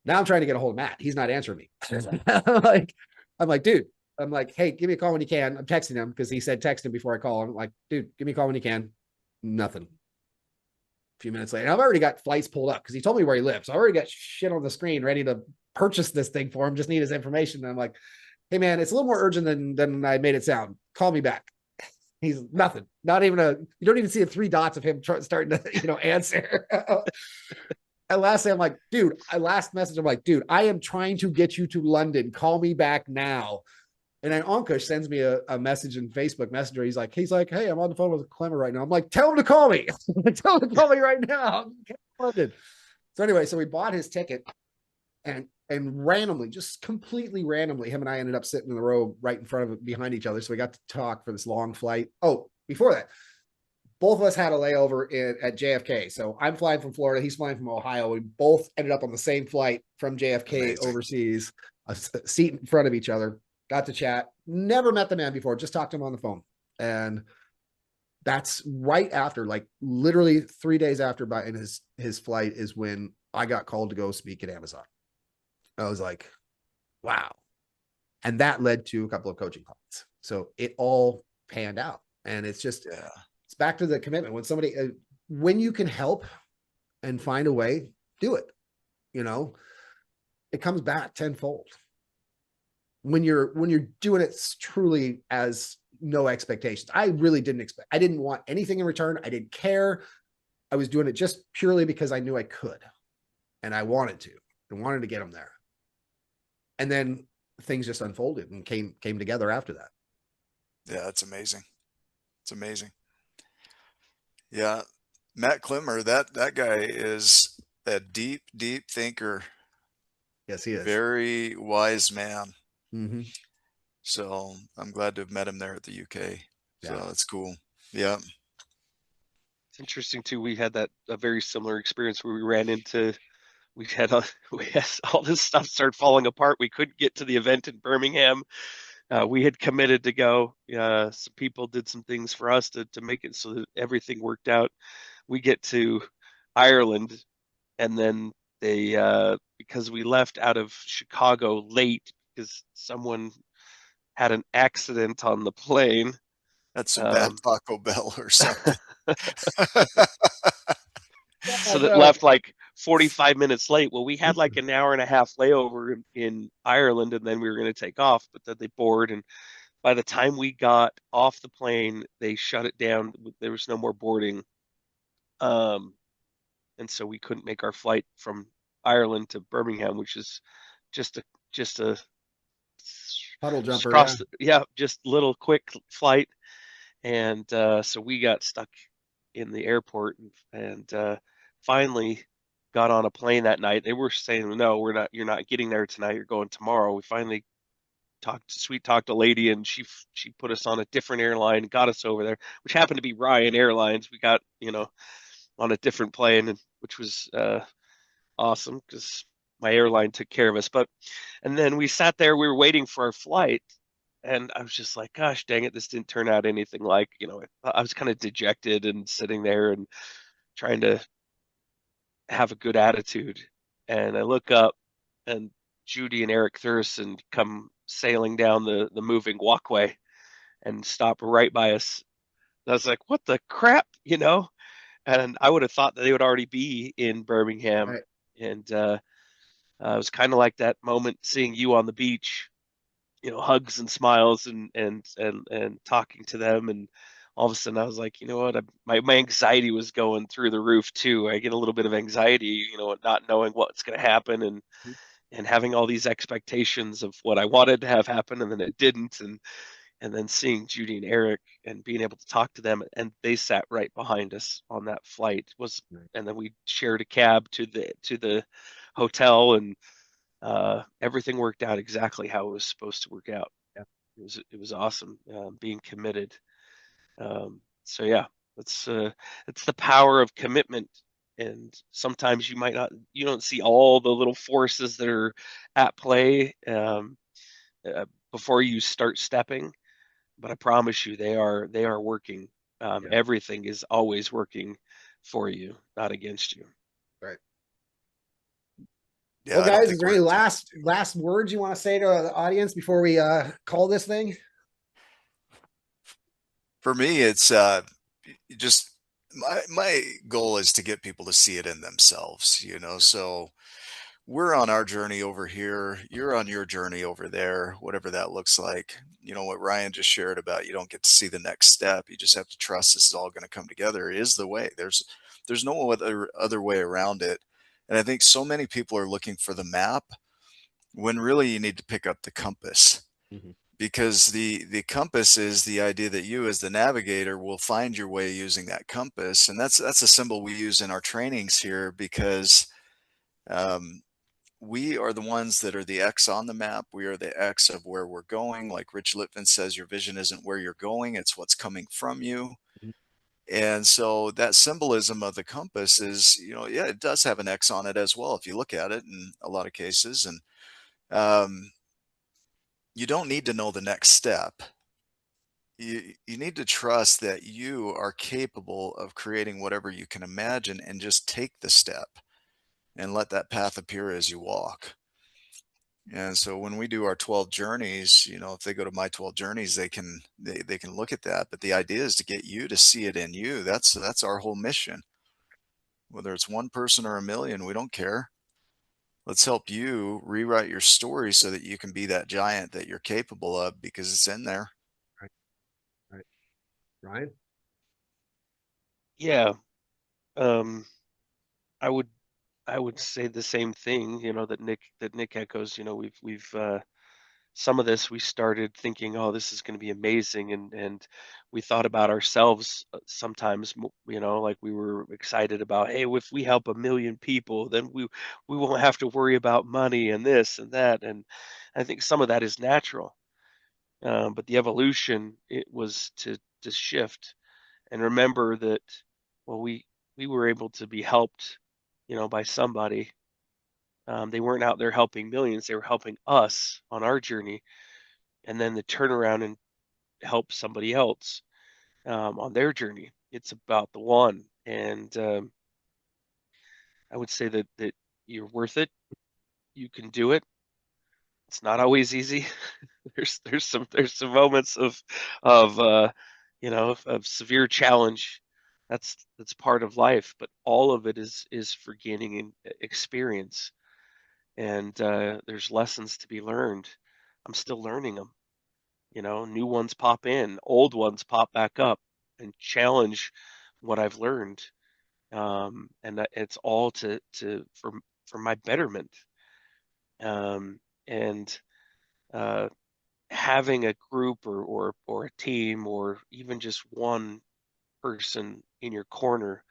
S1: Now I'm trying to get a hold of Matt. He's not answering me. I'm like, dude, I'm like, hey, give me a call when you can. I'm texting him because he said text him before I call him. I'm like, dude, give me a call when you can. Nothing. A few minutes later, I've already got flights pulled up because he told me where he lives. So I already got shit on the screen ready to purchase this thing for him. Just need his information. And I'm like, hey man, it's a little more urgent than I made it sound. Call me back. He's nothing, not even you don't even see the 3 dots of him starting to, answer. And lastly, I'm like, dude, last message, I'm like, dude, I am trying to get you to London. Call me back now. And then Ankush sends me a message in Facebook Messenger. He's like, hey, I'm on the phone with Clemmer right now. I'm like, tell him to call me. Tell him to call me right now. London. So anyway, so we bought his ticket and randomly, just completely randomly, him and I ended up sitting in the row right in front of behind each other. So we got to talk for this long flight. Oh, before that, both of us had a layover at JFK. So I'm flying from Florida. He's flying from Ohio. We both ended up on the same flight from JFK Amazing. Overseas, a seat in front of each other. Got to chat. Never met the man before. Just talked to him on the phone. And that's right after, like literally 3 days after buying his flight is when I got called to go speak at Amazon. I was like, wow. And that led to a couple of coaching clients. So it all panned out. And it's just, it's back to the commitment. When you can help and find a way, do it. It comes back tenfold. When you're doing it truly as no expectations. I really didn't expect, I didn't want anything in return. I didn't care. I was doing it just purely because I knew I could. And I wanted to get them there. And then things just unfolded and came together after that.
S2: Yeah, it's amazing. It's amazing. Yeah. Matt Clemmer, that guy is a deep, deep thinker.
S1: Yes, he is.
S2: Very wise man.
S1: Mm-hmm.
S2: So I'm glad to have met him there at the UK. So that's cool. Yeah.
S3: It's interesting too. We had a very similar experience where we had all this stuff start falling apart. We couldn't get to the event in Birmingham. We had committed to go. Some people did some things for us to make it so that everything worked out. We get to Ireland, and then they because we left out of Chicago late because someone had an accident on the plane.
S2: That's some bad Taco Bell or something.
S3: So that left like 45 minutes late. Well, we had like an hour and a half layover in Ireland, and then we were going to take off, but then they boarded. And by the time we got off the plane, they shut it down. There was no more boarding. And so we couldn't make our flight from Ireland to Birmingham, which is just a
S1: puddle jumper.
S3: just little quick flight. And so we got stuck in the airport, and finally got on a plane that night. They were saying, no, we're not, you're not getting there tonight, you're going tomorrow. We finally talked a lady, and she put us on a different airline, got us over there, which happened to be Ryan Airlines. We got, on a different plane, which was awesome because my airline took care of us. And then we sat there, we were waiting for our flight, and I was just like, gosh, dang it, this didn't turn out anything like, I was kind of dejected and sitting there and trying to have a good attitude. And I look up, and Judy and Eric Thurston come sailing down the moving walkway and stop right by us. I was like, what the crap, And I would have thought that they would already be in Birmingham.
S1: Right.
S3: And it was kind of like that moment seeing you on the beach, hugs and smiles and talking to them. And all of a sudden I was like, you know what? My anxiety was going through the roof too. I get a little bit of anxiety, not knowing what's going to happen, and having all these expectations of what I wanted to have happen, and then it didn't. And then seeing Judy and Eric and being able to talk to them, and they sat right behind us on that flight was,
S1: Right.
S3: and then we shared a cab to the hotel, and everything worked out exactly how it was supposed to work out.
S1: Yeah.
S3: It was awesome, being committed. So yeah, it's the power of commitment. And sometimes you don't see all the little forces that are at play, uh, before you start stepping, but I promise you they are working.
S1: Yeah.
S3: Everything is always working for you, not against you.
S1: Right.
S2: Yeah,
S1: Well,
S2: I don't
S1: guys, is
S2: think
S1: there
S2: we're
S1: any last words you want to say to the audience before we call this thing?
S2: for me, it's just my goal is to get people to see it in themselves, so we're on our journey over here, you're on your journey over there, whatever that looks like. What Ryan just shared about, you don't get to see the next step, you just have to trust this is all going to come together, is the way. There's no other way around it. And I think so many people are looking for the map when really you need to pick up the compass,
S1: Mhm.
S2: because the compass is the idea that you as the navigator will find your way using that compass. And that's a symbol we use in our trainings here, because um, we are the ones that are the X on the map. We are the X of where we're going. Like Rich Litvin says, your vision isn't where you're going, it's what's coming from you.
S1: Mhm.
S2: And so that symbolism of the compass is, yeah, it does have an X on it as well, if you look at it in a lot of cases. And um, you don't need to know the next step. You need to trust that you are capable of creating whatever you can imagine, and just take the step and let that path appear as you walk. And so when we do our 12 journeys, if they go to my 12 journeys, they can look at that. But the idea is to get you to see it in you. That's our whole mission. Whether it's one person or a million, we don't care. Let's help you rewrite your story so that you can be that giant that you're capable of, because it's in there.
S1: Right. Right. Ryan?
S3: Yeah. Um, I would I would say the same thing, that Nick echoes. We've some of this we started thinking, oh, this is going to be amazing, and we thought about ourselves, sometimes, like we were excited about, hey, if we help 1 million people, then we won't have to worry about money and this and that. And I think some of that is natural, but the evolution, it was to shift and remember that, well, we were able to be helped, by somebody. They weren't out there helping millions; they were helping us on our journey, and then to turn around and help somebody else, on their journey. It's about the one, and I would say that you're worth it. You can do it. It's not always easy. There's some moments of of severe challenge. That's part of life, but all of it is for gaining experience, and there's lessons to be learned. I'm still learning them. New ones pop in, old ones pop back up and challenge what I've learned. And it's all for my betterment. Um, and uh, having a group or a team or even just one person in your corner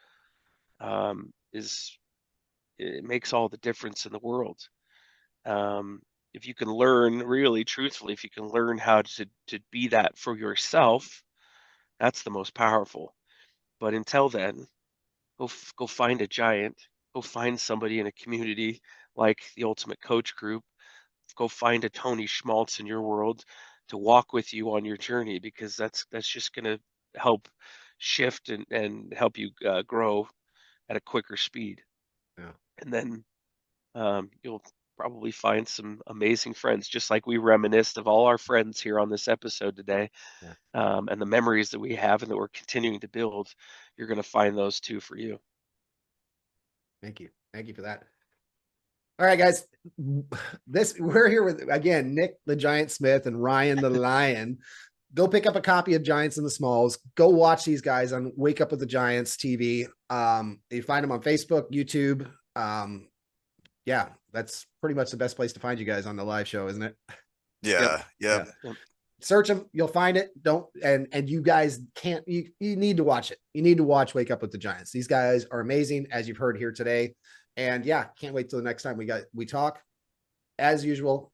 S3: it makes all the difference in the world. If you can learn, really truthfully, if you can learn how to be that for yourself, that's the most powerful. But until then, go find a giant, go find somebody in a community like the Ultimate Coach Group, go find a Tony Schmaltz in your world to walk with you on your journey, because that's just going to help shift and help you grow at a quicker speed.
S1: Yeah.
S3: And then you'll probably find some amazing friends, just like we reminisced of all our friends here on this episode today,
S1: Yeah.
S3: and the memories that we have and that we're continuing to build. You're going to find those too for you.
S1: Thank you. Thank you for that. All right, guys. We're here with, again, Nick the Giant Smith and Ryan the Lion. Go pick up a copy of Giants in the Smalls. Go watch these guys on Wake Up with the Giants TV. You find them on Facebook, YouTube. Yeah, that's pretty much the best place to find you guys on the live show, isn't it?
S2: Yeah. Yep.
S1: Search them, you'll find it. And you guys you need to watch it. You need to watch Wake Up with the Giants. These guys are amazing, as you've heard here today. And yeah, can't wait till the next time we talk. As usual,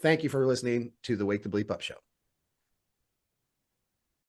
S1: thank you for listening to the Wake the Bleep Up Show.